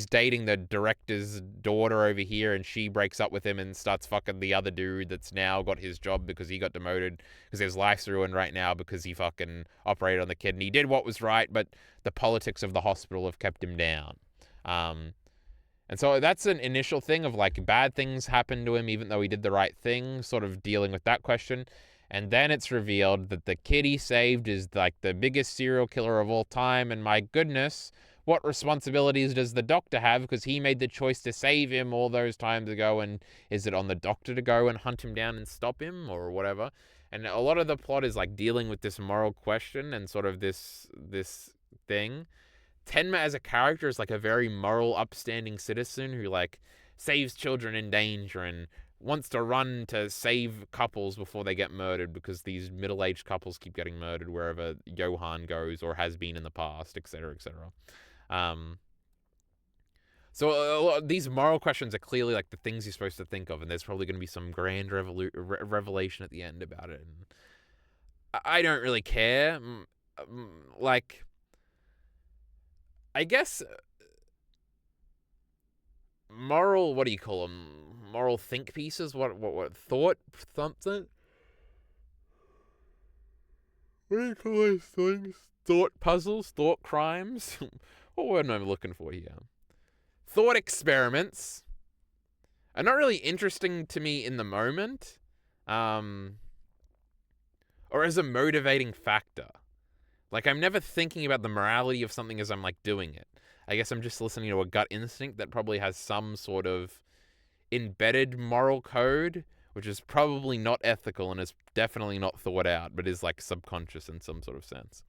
dating the director's daughter over here, and she breaks up with him and starts fucking the other dude that's now got his job because he got demoted, because his life's ruined right now because he fucking operated on the kid, and he did what was right, but the politics of the hospital have kept him down. And so that's an initial thing of like bad things happen to him even though he did the right thing, sort of dealing with that question. And then it's revealed that the kid he saved is like the biggest serial killer of all time, and my goodness, what responsibilities does the doctor have, because he made the choice to save him all those times ago, and is it on the doctor to go and hunt him down and stop him or whatever? And a lot of the plot is like dealing with this moral question and sort of this thing. Tenma as a character is like a very moral, upstanding citizen who like saves children in danger and wants to run to save couples before they get murdered, because these middle-aged couples keep getting murdered wherever Johan goes or has been in the past, etc., etc. So these moral questions are clearly like the things you're supposed to think of, and there's probably going to be some grand revelation at the end about it. And I don't really care. Like, I guess moral, what do you call them? Moral think pieces? What thought something? What do you call those things? Thought puzzles? Thought crimes? What word am I looking for here? Thought experiments are not really interesting to me in the moment, or as a motivating factor. Like, I'm never thinking about the morality of something as I'm like doing it. I guess I'm just listening to a gut instinct that probably has some sort of embedded moral code, which is probably not ethical and is definitely not thought out, but is like subconscious in some sort of sense.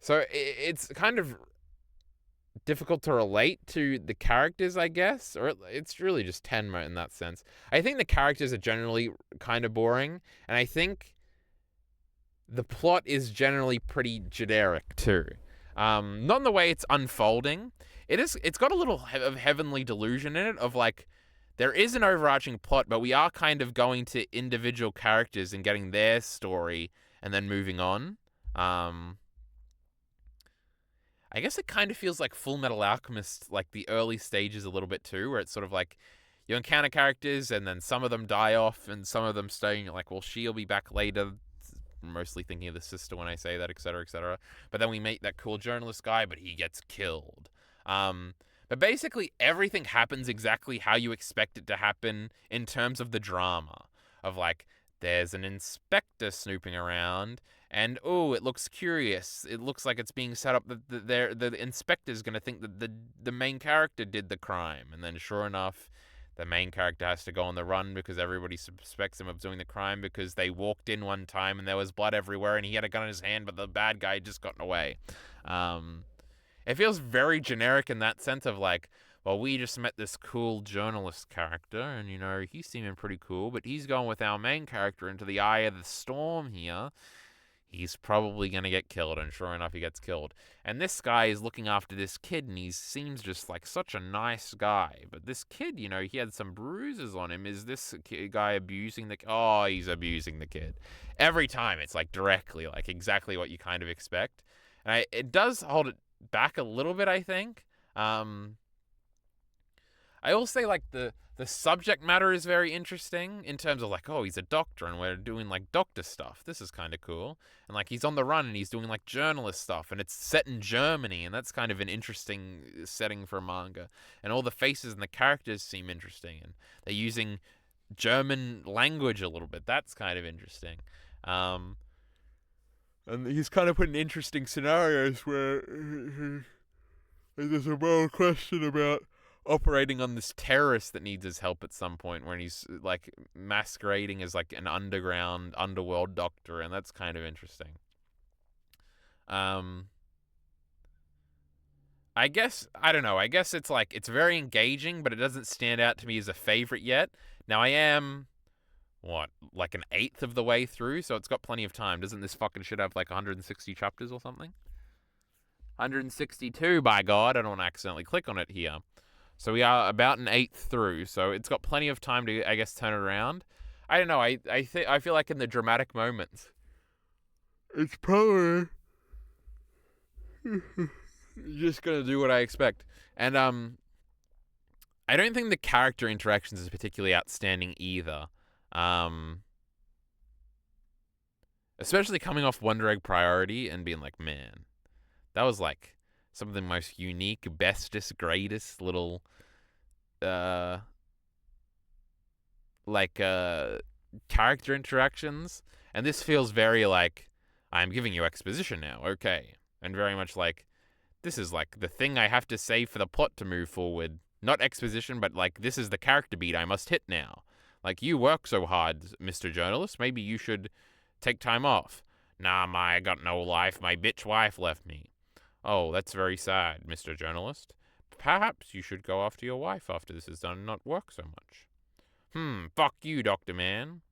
So it's kind of difficult to relate to the characters, I guess, or it's really just Tenma in that sense. I think the characters are generally kind of boring, and I think the plot is generally pretty generic too. Not in the way it's unfolding. It's got a little of heavenly delusion in it, of like, there is an overarching plot, but we are kind of going to individual characters and getting their story and then moving on. I guess it kind of feels like Full Metal Alchemist, like the early stages a little bit too, where it's sort of like you encounter characters and then some of them die off and some of them stay, and you're like, well, she'll be back later. Mostly thinking of the sister when I say that, etc., etc. But then we meet that cool journalist guy, but he gets killed. But basically everything happens exactly how you expect it to happen in terms of the drama. Of like, there's an inspector snooping around, and oh, it looks curious. It looks like it's being set up that the inspector's going to think that the main character did the crime, and then sure enough, the main character has to go on the run because everybody suspects him of doing the crime because they walked in one time and there was blood everywhere and he had a gun in his hand, but the bad guy had just gotten away. It feels very generic in that sense of like, well, we just met this cool journalist character and, you know, he's seeming pretty cool, but he's going with our main character into the eye of the storm here. He's probably going to get killed, and sure enough, he gets killed. And this guy is looking after this kid, and he seems just like such a nice guy. But this kid, you know, he had some bruises on him. Is this guy abusing the... Oh, he's abusing the kid. Every time, it's like directly, like exactly what you kind of expect. And it does hold it back a little bit, I think. I will say, like, the subject matter is very interesting in terms of, like, oh, he's a doctor and we're doing, like, doctor stuff. This is kind of cool. And, like, he's on the run and he's doing, like, journalist stuff. And it's set in Germany, and that's kind of an interesting setting for a manga. And all the faces and the characters seem interesting. And they're using German language a little bit. That's kind of interesting. And he's kind of put in interesting scenarios where there's a moral question about operating on this terrorist that needs his help at some point, where he's like masquerading as like an underworld doctor, and that's kind of interesting. I guess, I don't know, I guess it's like, it's very engaging, but it doesn't stand out to me as a favorite yet. Now I am, like an eighth of the way through, so it's got plenty of time. Doesn't this fucking shit have like 160 chapters or something? 162, by God, I don't want to accidentally click on it here. So we are about an eighth through, so it's got plenty of time to, I guess, turn it around. I don't know. I feel like in the dramatic moments, it's probably just gonna do what I expect. And I don't think the character interactions is particularly outstanding either. Especially coming off Wonder Egg Priority and being like, man, that was like some of the most unique, bestest, greatest little character interactions. And this feels very like, I'm giving you exposition now, okay. And very much like, this is like the thing I have to say for the plot to move forward. Not exposition, but like, this is the character beat I must hit now. Like, you work so hard, Mr. Journalist, maybe you should take time off. Nah, I got no life, my bitch wife left me. Oh, that's very sad, Mr. Journalist. Perhaps you should go after your wife after this is done and not work so much. Fuck you, Dr. Man.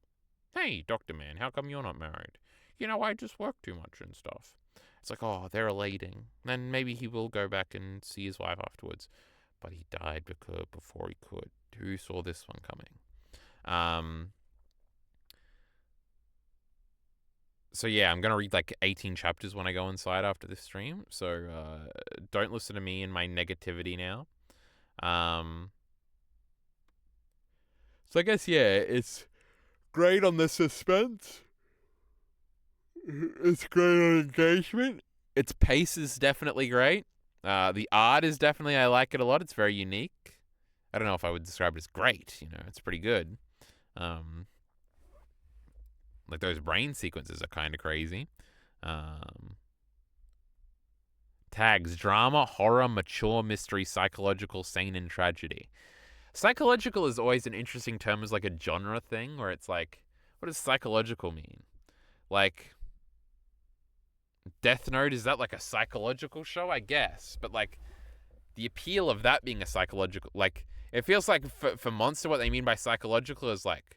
Hey, Dr. Man, how come you're not married? You know, I just work too much and stuff. It's like, oh, they're elating. Then maybe he will go back and see his wife afterwards. But he died before he could. Who saw this one coming? So yeah, I'm going to read like 18 chapters when I go inside after this stream. So don't listen to me and my negativity now. So I guess, yeah, it's great on the suspense. It's great on engagement. Its pace is definitely great. The art is definitely, I like it a lot. It's very unique. I don't know if I would describe it as great. You know, it's pretty good. Like those brain sequences are kind of crazy. Tags: drama, horror, mature, mystery, psychological, seinen, tragedy. Psychological is always an interesting term as like a genre thing, where it's like, what does psychological mean? Like, Death Note, is that like a psychological show? I guess. But like, the appeal of that being a psychological, like, it feels like for Monster, what they mean by psychological is like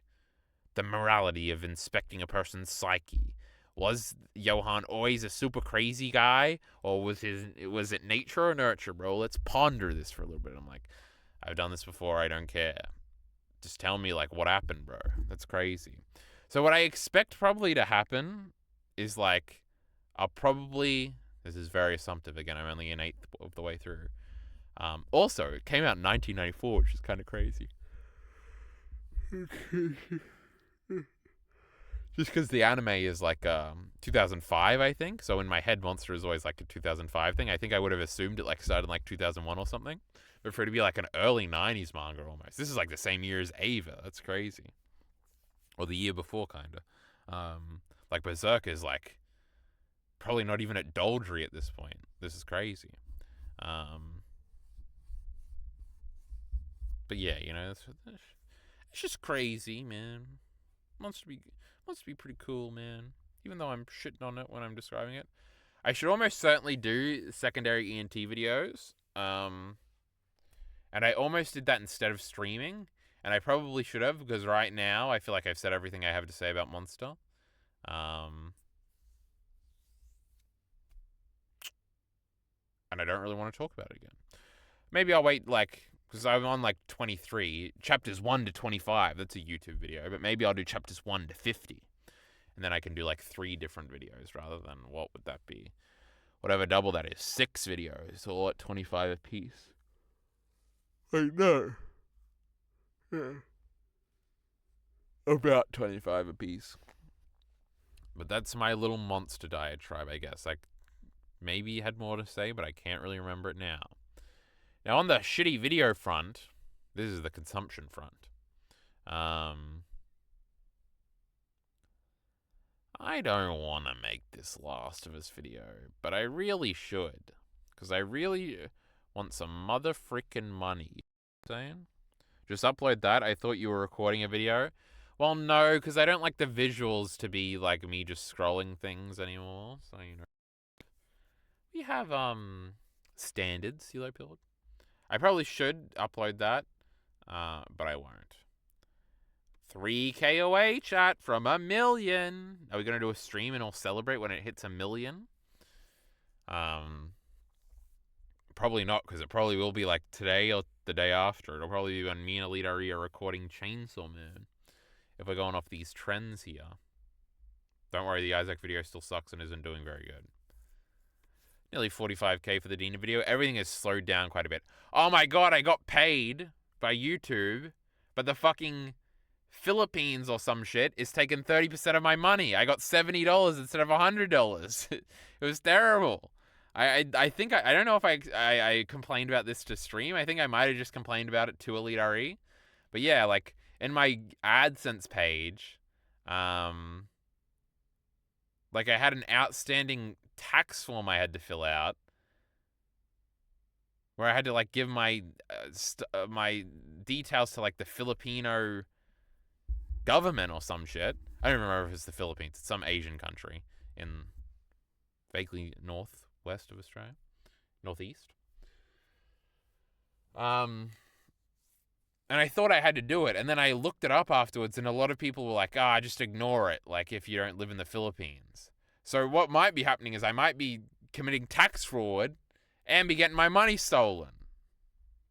the morality of inspecting a person's psyche. Was Johan always a super crazy guy, or was it nature or nurture, bro? Let's ponder this for a little bit. I'm like, I've done this before. I don't care. Just tell me like what happened, bro. That's crazy. So what I expect probably to happen is like, this is very assumptive again. I'm only an eighth of the way through. Also, it came out in 1994, which is kind of crazy. Just because the anime is like 2005, I think. So in my head, Monster is always like a 2005 thing. I think I would have assumed it like started in like 2001 or something. But for it to be like an early 90s manga almost. This is like the same year as Ava. That's crazy. Or the year before, kind of. Like Berserk is like probably not even at Doldry at this point. This is crazy. But yeah, you know, it's just crazy, man. Wants to be pretty cool, man. Even though I'm shitting on it when I'm describing it. I should almost certainly do secondary ENT videos. And I almost did that instead of streaming. And I probably should have, because right now I feel like I've said everything I have to say about Monster. And I don't really want to talk about it again. Maybe I'll wait, like, because I'm on like 23, chapters 1 to 25. That's a YouTube video. But maybe I'll do chapters 1 to 50. And then I can do like 3 different videos rather than, what would that be? Whatever double that is. 6 videos, all at 25 apiece. Wait, no. Yeah. About 25 apiece. But that's my little monster diatribe, I guess. Like, maybe had more to say, but I can't really remember it now. Now, on the shitty video front, this is the consumption front. I don't want to make this Last of Us video, but I really should. Because I really want some mother frickin' money. You know what I'm saying? Just upload that. I thought you were recording a video. Well, no, because I don't like the visuals to be like me just scrolling things anymore. So, you know. We have, standards, Hilo Pillard. I probably should upload that, but I won't. 3K away, chat, from 1 million. Are we going to do a stream and we'll celebrate when it hits 1 million? Probably not, because it probably will be like today or the day after. It'll probably be when me and Elite Ari are recording Chainsaw Man. If we're going off these trends here. Don't worry, the Isaac video still sucks and isn't doing very good. Nearly 45k for the Dina video. Everything has slowed down quite a bit. Oh my god, I got paid by YouTube, but the fucking Philippines or some shit is taking 30% of my money. I got $70 instead of $100. It was terrible. I think I don't know if I complained about this to stream. I think I might have just complained about it to Elite RE. But yeah, like in my AdSense page, like I had an outstanding tax form I had to fill out where I had to like give my my details to like the Filipino government or some shit. I don't remember if it's the Philippines. It's some Asian country in vaguely northwest of Australia, northeast. And I thought I had to do it, and then I looked it up afterwards, and a lot of people were like, just ignore it, like if you don't live in the Philippines. So what might be happening is I might be committing tax fraud and be getting my money stolen.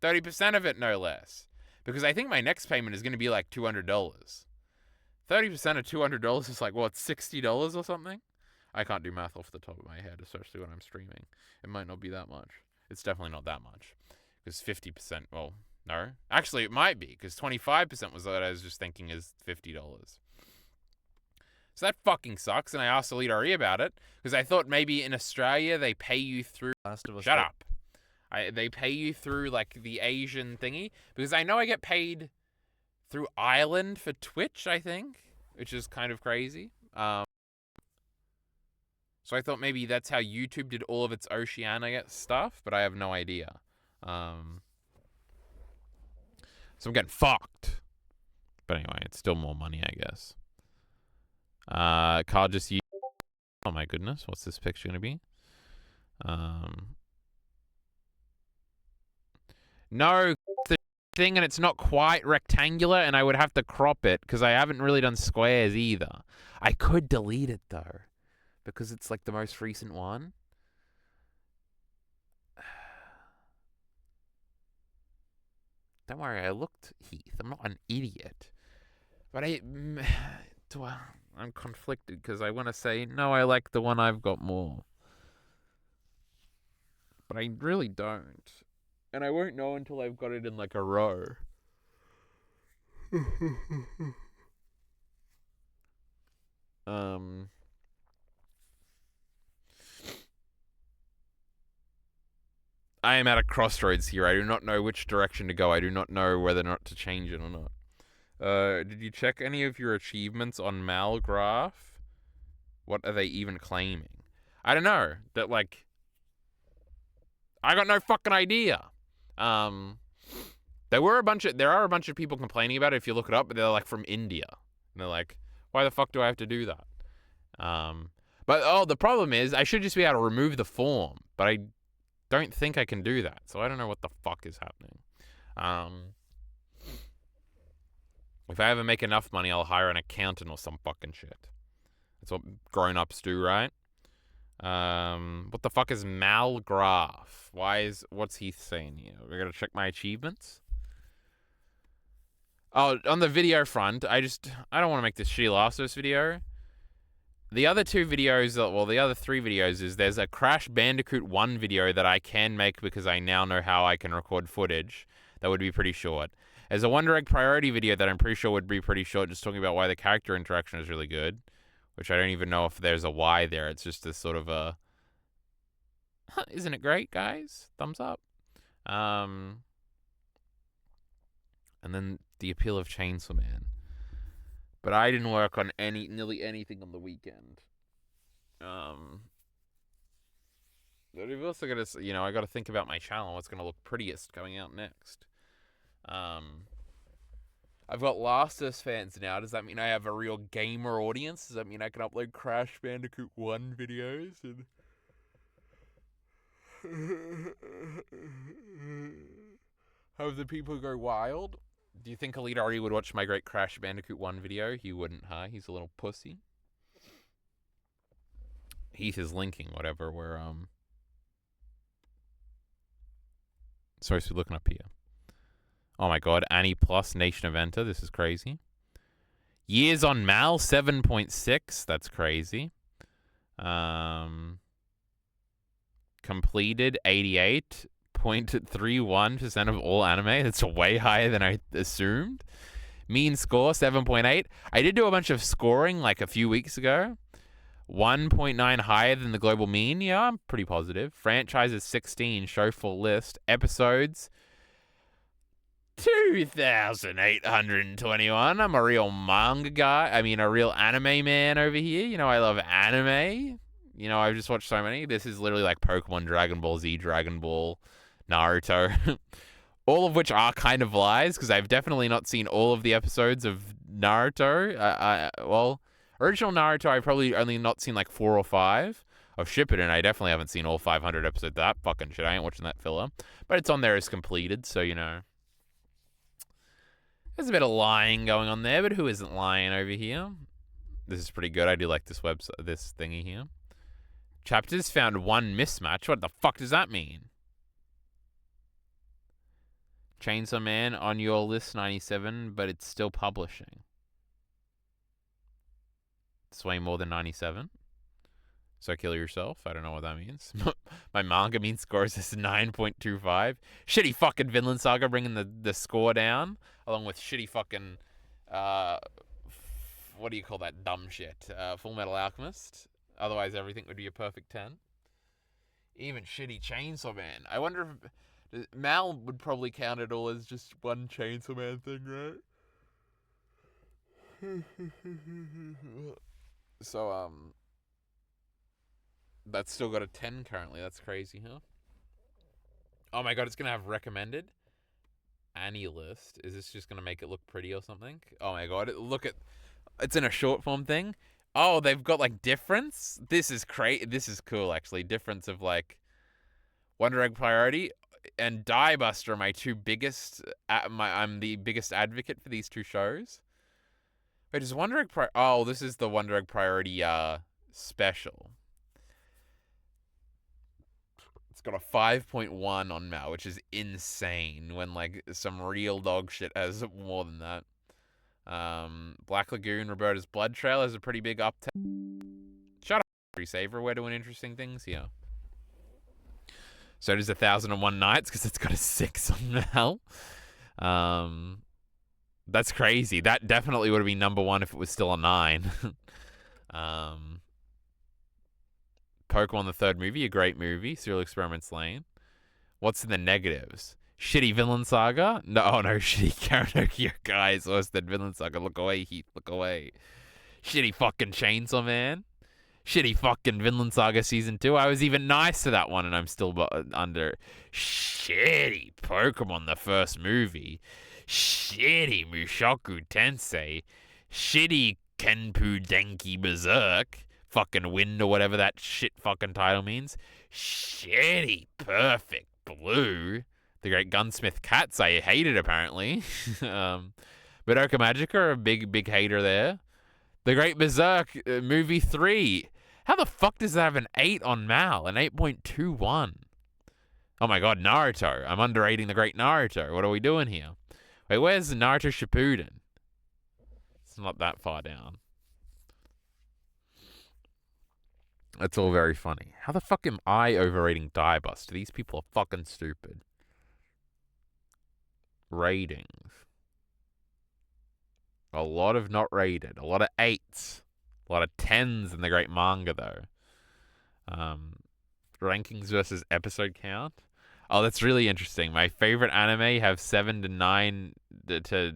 30% of it, no less. Because I think my next payment is going to be like $200. 30% of $200 is like, what, $60 or something? I can't do math off the top of my head, especially when I'm streaming. It might not be that much. It's definitely not that much. Because 50%, well, no. Actually, it might be, because 25% was what I was just thinking is $50. So that fucking sucks, and I asked Elite RE about it, because I thought maybe in Australia they pay you through... Shut up. They pay you through, like, the Asian thingy, because I know I get paid through Ireland for Twitch, I think, which is kind of crazy. So I thought maybe that's how YouTube did all of its Oceania stuff, but I have no idea. So I'm getting fucked. But anyway, it's still more money, I guess. Carl just used... Oh my goodness, what's this picture gonna be? No, the thing, and it's not quite rectangular, and I would have to crop it, because I haven't really done squares either. I could delete it, though, because it's like the most recent one. Don't worry, I looked, Heath. I'm not an idiot. But I'm conflicted because I want to say, no, I like the one I've got more. But I really don't. And I won't know until I've got it in like a row. I am at a crossroads here. I do not know which direction to go. I do not know whether or not to change it or not. Did you check any of your achievements on Malgraph? What are they even claiming? I don't know. That, like... I got no fucking idea. There are a bunch of people complaining about it if you look it up, but they're, like, from India. And they're like, why the fuck do I have to do that? But the problem is, I should just be able to remove the form, but I don't think I can do that, so I don't know what the fuck is happening. If I ever make enough money, I'll hire an accountant or some fucking shit. That's what grown-ups do, right? What the fuck is Malgraph? What's he saying here? We're gonna check my achievements? Oh, on the video front, I don't want to make this shitty Last of Us video. The other two videos, the other three videos is there's a Crash Bandicoot 1 video that I can make because I now know how I can record footage. That would be pretty short. There's a Wonder Egg Priority video that I'm pretty sure would be pretty short, just talking about why the character interaction is really good. Which I don't even know if there's a why there. It's just this sort of a... isn't it great, guys? Thumbs up. And then the appeal of Chainsaw Man. But I didn't work on nearly anything on the weekend. But we've also got to, I got to think about my channel. What's going to look prettiest coming out next. I've got Last of Us fans now. Does that mean I have a real gamer audience? Does that mean I can upload Crash Bandicoot 1 videos and have the people go wild? Do you think Elite RE would watch my great Crash Bandicoot 1 video? He wouldn't, huh? He's a little pussy. Heath is linking whatever we're supposed to be looking up here. Oh my god, Annie Plus Nation of Enter. This is crazy. Years on Mal 7.6. That's crazy. Completed 88.31% of all anime. That's way higher than I assumed. Mean score 7.8. I did do a bunch of scoring like a few weeks ago. 1.9 higher than the global mean. Yeah, I'm pretty positive. Franchises 16. Show full list. Episodes 2,821. I'm a real manga guy. I mean, a real anime man over here. You know, I love anime. You know, I've just watched so many. This is literally like Pokemon, Dragon Ball Z, Dragon Ball, Naruto. All of which are kind of lies, because I've definitely not seen all of the episodes of Naruto. Well, original Naruto, I've probably only not seen like 4 or 5. Of Shippuden, I definitely haven't seen all 500 episodes of that fucking shit. I ain't watching that filler. But it's on there as completed, so, you know. There's a bit of lying going on there, but who isn't lying over here? This is pretty good. I do like this website, this thingy here. Chapters found 1 mismatch. What the fuck does that mean? Chainsaw Man on your list 97, but it's still publishing. It's way more than 97. So kill yourself. I don't know what that means. My manga mean score is 9.25. Shitty fucking Vinland Saga bringing the score down, along with shitty fucking what do you call that dumb shit? Full Metal Alchemist. Otherwise, everything would be a perfect 10. Even shitty Chainsaw Man. I wonder if Mal would probably count it all as just one Chainsaw Man thing, right? So, that's still got a 10 currently. That's crazy, huh? Oh my god, it's gonna have recommended Annie list. Is this just gonna make it look pretty or something? Oh my god, look at... It's in a short form thing. Oh, they've got, like, difference? This is This is cool, actually. Difference of, like, Wonder Egg Priority and Die Buster are my two biggest... I'm the biggest advocate for these two shows. Wait, is Wonder Egg Oh, this is the Wonder Egg Priority, special. It's got a 5.1 on Mal, which is insane when, like, some real dog shit has more than that. Black Lagoon, Roberta's Blood Trail has a pretty big uptake. Shut up, Saver. We're doing interesting things here. So does 1001 Nights, because it's got a 6 on Mal. That's crazy. That definitely would have been number 1 if it was still a 9. Pokemon the third movie, a great movie. Serial Experiments Lane. What's in the negatives? Shitty Vinland Saga? No, oh no, shitty Karaoke guys worse than Vinland Saga. Look away, Heath, look away. Shitty fucking Chainsaw Man. Shitty fucking Vinland Saga Season 2. I was even nice to that one and I'm still under. Shitty Pokemon the first movie. Shitty Mushoku Tensei. Shitty Kenpu Denki Berserk. Fucking Wind or whatever that shit fucking title means. Shitty Perfect Blue. The Great Gunsmith Cats, I hated apparently. Madoka Magica, a big hater there. The Great Berserk movie 3. How the fuck does that have an 8 on Mal? An 8.21. Oh my god, Naruto. I'm underrating the Great Naruto. What are we doing here? Wait, where's Naruto Shippuden? It's not that far down. That's all very funny. How the fuck am I overrating Die Buster? These people are fucking stupid. Ratings. A lot of not rated. A lot of 8s. A lot of 10s in the great manga, though. Rankings versus episode count. Oh, that's really interesting. My favorite anime have 7 to 9 to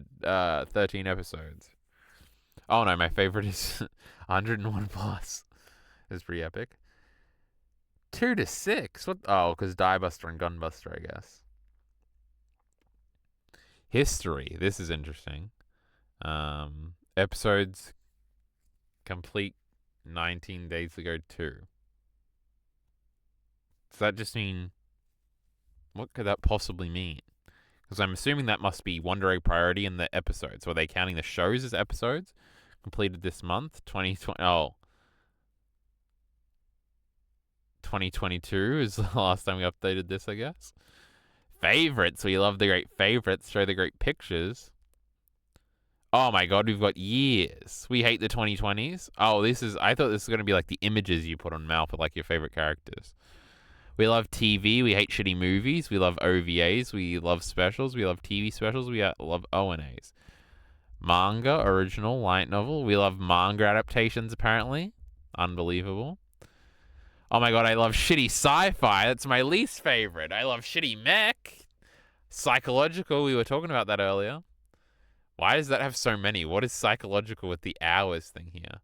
13 episodes. Oh, no, my favorite is 101 plus. It's pretty epic. 2 to 6? What? Oh, because Die Buster and Gunbuster, I guess. History. This is interesting. Episodes complete 19 days ago too. Does that just mean... What could that possibly mean? Because I'm assuming that must be Wonder Egg Priority in the episodes. So are they counting the shows as episodes? Completed this month? 2022 is the last time we updated this, I guess. Favorites. We love the great favorites. Show the great pictures. Oh my god, we've got years. We hate the 2020s. Oh, I thought this was going to be like the images you put on Mal for like your favorite characters. We love TV. We hate shitty movies. We love OVAs. We love specials. We love TV specials. We love O&As. Manga, original, light novel. We love manga adaptations, apparently. Unbelievable. Oh my god, I love shitty sci-fi. That's my least favorite. I love shitty mech. Psychological. We were talking about that earlier. Why does that have so many? What is psychological with the hours thing here?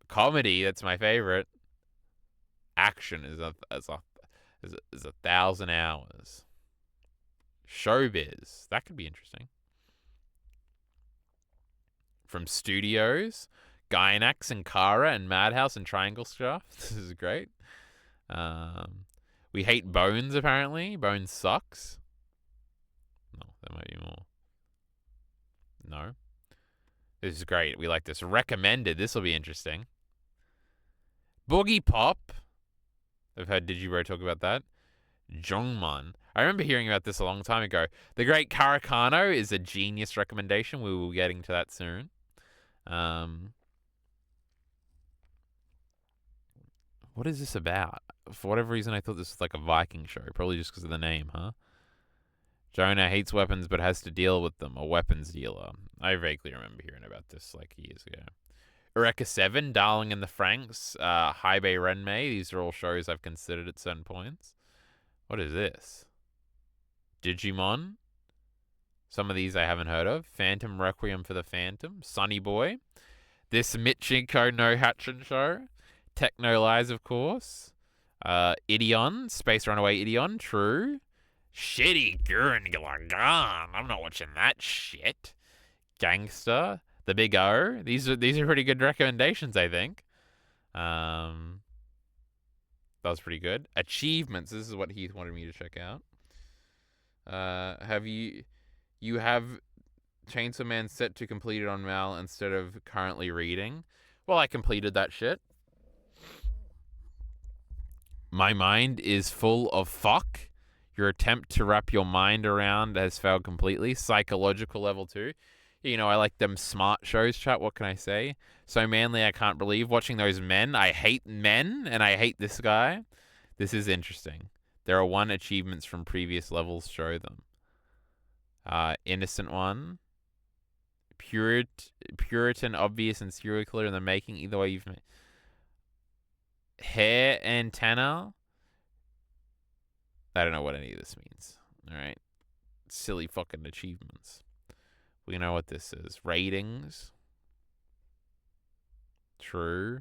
Comedy, that's my favorite. Action is a 1,000 hours. Showbiz, that could be interesting. From Studios, Gainax and Kara and Madhouse and Triangle Shaft. This is great. We hate Bones, apparently. Bones sucks. No, there might be more. No. This is great. We like this. Recommended. This will be interesting. Boogie Pop. I've heard Digibro talk about that. Jongman. I remember hearing about this a long time ago. The Great Karakano is a genius recommendation. We will be getting to that soon. What is this about? For whatever reason, I thought this was like a Viking show. Probably just because of the name, huh? Jonah hates weapons but has to deal with them. A weapons dealer. I vaguely remember hearing about this like years ago. Eureka 7, Darling in the Franxx, High Bay Renmei. These are all shows I've considered at certain points. What is this? Digimon. Some of these I haven't heard of. Phantom Requiem for the Phantom. Sunny Boy. This Michiko no Hatchin show. Techno Lies, of course. Ideon. Space Runaway Ideon. True. Shitty Gurren Lagann. I'm not watching that shit. Gangster. The Big O. These are pretty good recommendations, I think. That was pretty good. Achievements. This is what Heath wanted me to check out. Have you have Chainsaw Man set to complete it on Mal instead of currently reading? Well, I completed that shit. My mind is full of fuck. Your attempt to wrap your mind around has failed completely. Psychological level 2. You know, I like them smart shows, chat. What can I say? So manly, I can't believe. Watching those men. I hate men, and I hate this guy. This is interesting. There are 1 achievements from previous levels show them. Innocent one. Puritan, obvious, and serial killer in the making. Either way you've made. Hair antenna. I don't know what any of this means. Alright. Silly fucking achievements. We know what this is. Ratings. True.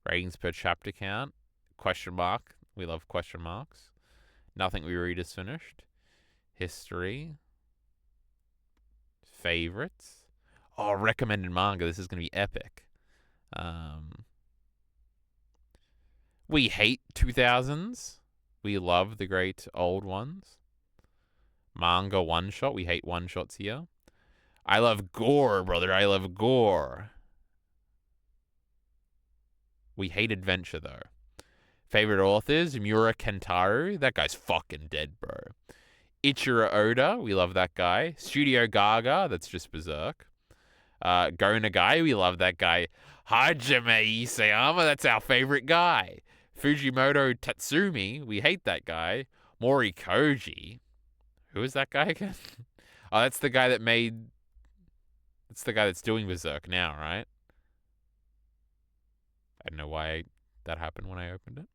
Ratings per chapter count. Question mark. We love question marks. Nothing we read is finished. History. Favorites. Oh, recommended manga. This is going to be epic. We hate 2000s. We love the great old ones. Manga one-shot. We hate one-shots here. I love gore, brother. I love gore. We hate adventure, though. Favorite authors? Mura Kentaro. That guy's fucking dead, bro. Ichiro Oda. We love that guy. Studio Gaga. That's just berserk. Go Nagai. We love that guy. Hajime Isayama. That's our favorite guy. Fujimoto Tatsumi. We hate that guy. Mori Koji. Who is that guy again? Oh, that's the guy that made... That's the guy that's doing Berserk now, right? I don't know why that happened when I opened it.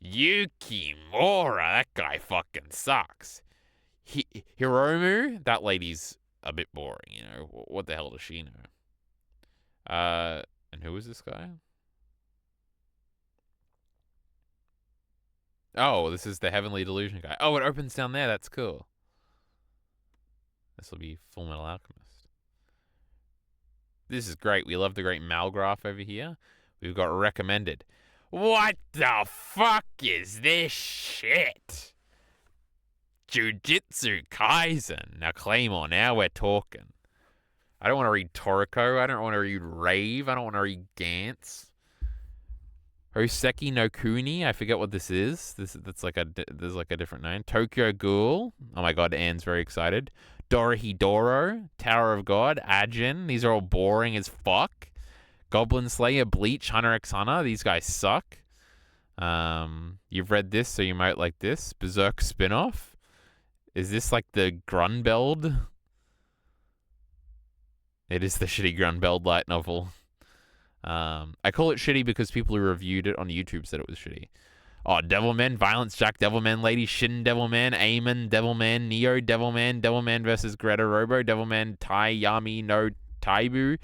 Yukimura. That guy fucking sucks. Hiromu. That lady's a bit boring, you know. What the hell does she know? And who is this guy? Oh, this is the Heavenly Delusion guy. Oh, it opens down there. That's cool. This will be Full Metal Alchemist. This is great. We love the great Malgraph over here. We've got recommended. What the fuck is this shit? Jujutsu Kaisen. Now, Claymore, now we're talking. I don't want to read Toriko. I don't want to read Rave. I don't want to read Gantz. Hoseki no Kuni. I forget what this is. There's like a different name. Tokyo Ghoul. Oh my god, Anne's very excited. Dorohedoro. Tower of God. Ajin. These are all boring as fuck. Goblin Slayer. Bleach. Hunter x Hunter. These guys suck. You've read this, so you might like this. Berserk spin-off. Is this like the Grunbeld? It is the shitty Grunbeld light novel. I call it shitty because people who reviewed it on YouTube said it was shitty. Oh, Devilman, Violence Jack, Devilman Lady, Shin Devilman, Amon, Devilman, Neo, Devilman versus Greta Robo, Devilman, Tai Yami no Taibu,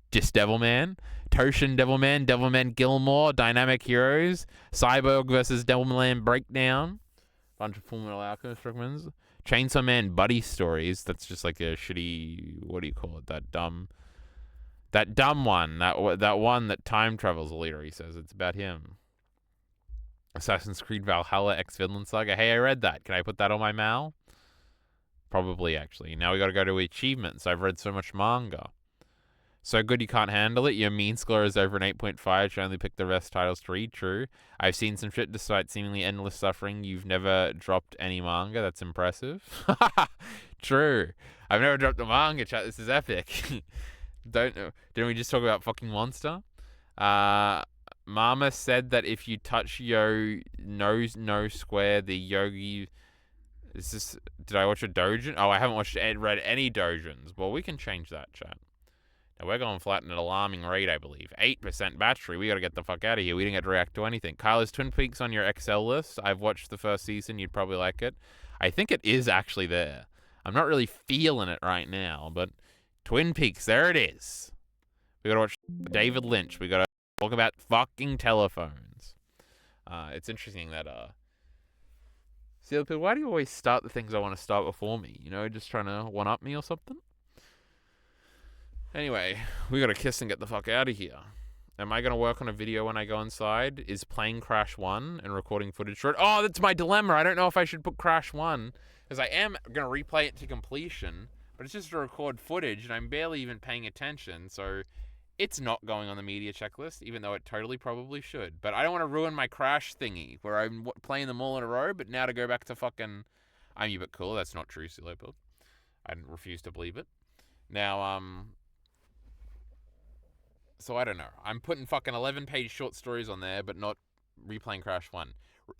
just Devilman, Toshin Devilman, Devilman Gilmore, Dynamic Heroes, Cyborg versus Devilman Breakdown, bunch of Full Metal Alchemist recommends, Chainsaw Man Buddy Stories, that's just like a shitty, what do you call it, that dumb one, that one that time travels a leader, he says. It's about him. Assassin's Creed Valhalla X Vinland Saga. Hey, I read that. Can I put that on my Mal? Probably, actually. Now we got to go to achievements. I've read so much manga. So good you can't handle it. Your mean score is over an 8.5. Should only pick the best titles to read. True. I've seen some shit despite seemingly endless suffering. You've never dropped any manga. That's impressive. True. I've never dropped a manga, chat. This is epic. Didn't we just talk about fucking Monster? Mama said that if you touch no square, the yogi. Did I watch a doujin? Oh, I haven't read any doujins. Well, we can change that, chat. Now we're going flat at an alarming rate, I believe. 8% battery. We gotta get the fuck out of here. We didn't get to react to anything. Kyle, is Twin Peaks on your Excel list? I've watched the first season. You'd probably like it. I think it is actually there. I'm not really feeling it right now, but Twin Peaks, there it is. We gotta watch David Lynch. We gotta talk about fucking telephones. It's interesting that Seal, why do you always start the things I want to start before me? You know, just trying to one up me or something? Anyway, we gotta kiss and get the fuck out of here. Am I gonna work on a video when I go inside? Is playing Crash 1 and recording footage short? Oh, that's my dilemma. I don't know if I should put Crash 1, because I am gonna replay it to completion, but it's just to record footage, and I'm barely even paying attention, so it's not going on the media checklist, even though it totally probably should. But I don't want to ruin my Crash thingy, where I'm playing them all in a row, but now to go back to fucking I'm You But Cool. That's not true, Silopo. I refuse to believe it. Now, so I don't know. I'm putting fucking 11-page short stories on there, but not replaying Crash 1.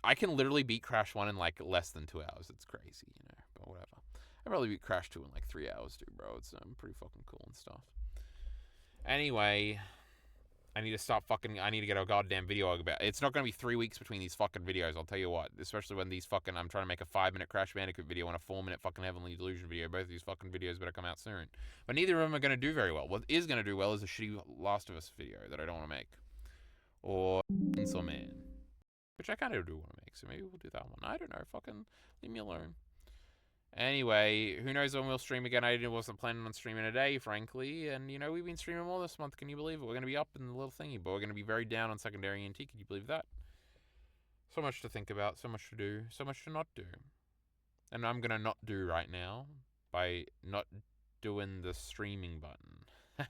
I can literally beat Crash 1 in like less than 2 hours. It's crazy, you know, but whatever. I probably beat Crash 2 in like 3 hours too, bro. It's pretty fucking cool and stuff. Anyway, I need to get a goddamn video about it. It's not going to be 3 weeks between these fucking videos, I'll tell you what. Especially when these fucking, I'm trying to make a 5-minute Crash Bandicoot video and a 4-minute fucking Heavenly Delusion video. Both of these fucking videos better come out soon. But neither of them are going to do very well. What is going to do well is a shitty Last of Us video that I don't want to make. Or Chainsaw Man, which I kind of do want to make, so maybe we'll do that one. I don't know, fucking leave me alone. Anyway, who knows when we'll stream again. I wasn't planning on streaming today, frankly. And, you know, we've been streaming more this month. Can you believe it? We're going to be up in the little thingy, but we're going to be very down on Secondary ENT. Can you believe that? So much to think about, so much to do, so much to not do. And I'm going to not do right now by not doing the streaming button.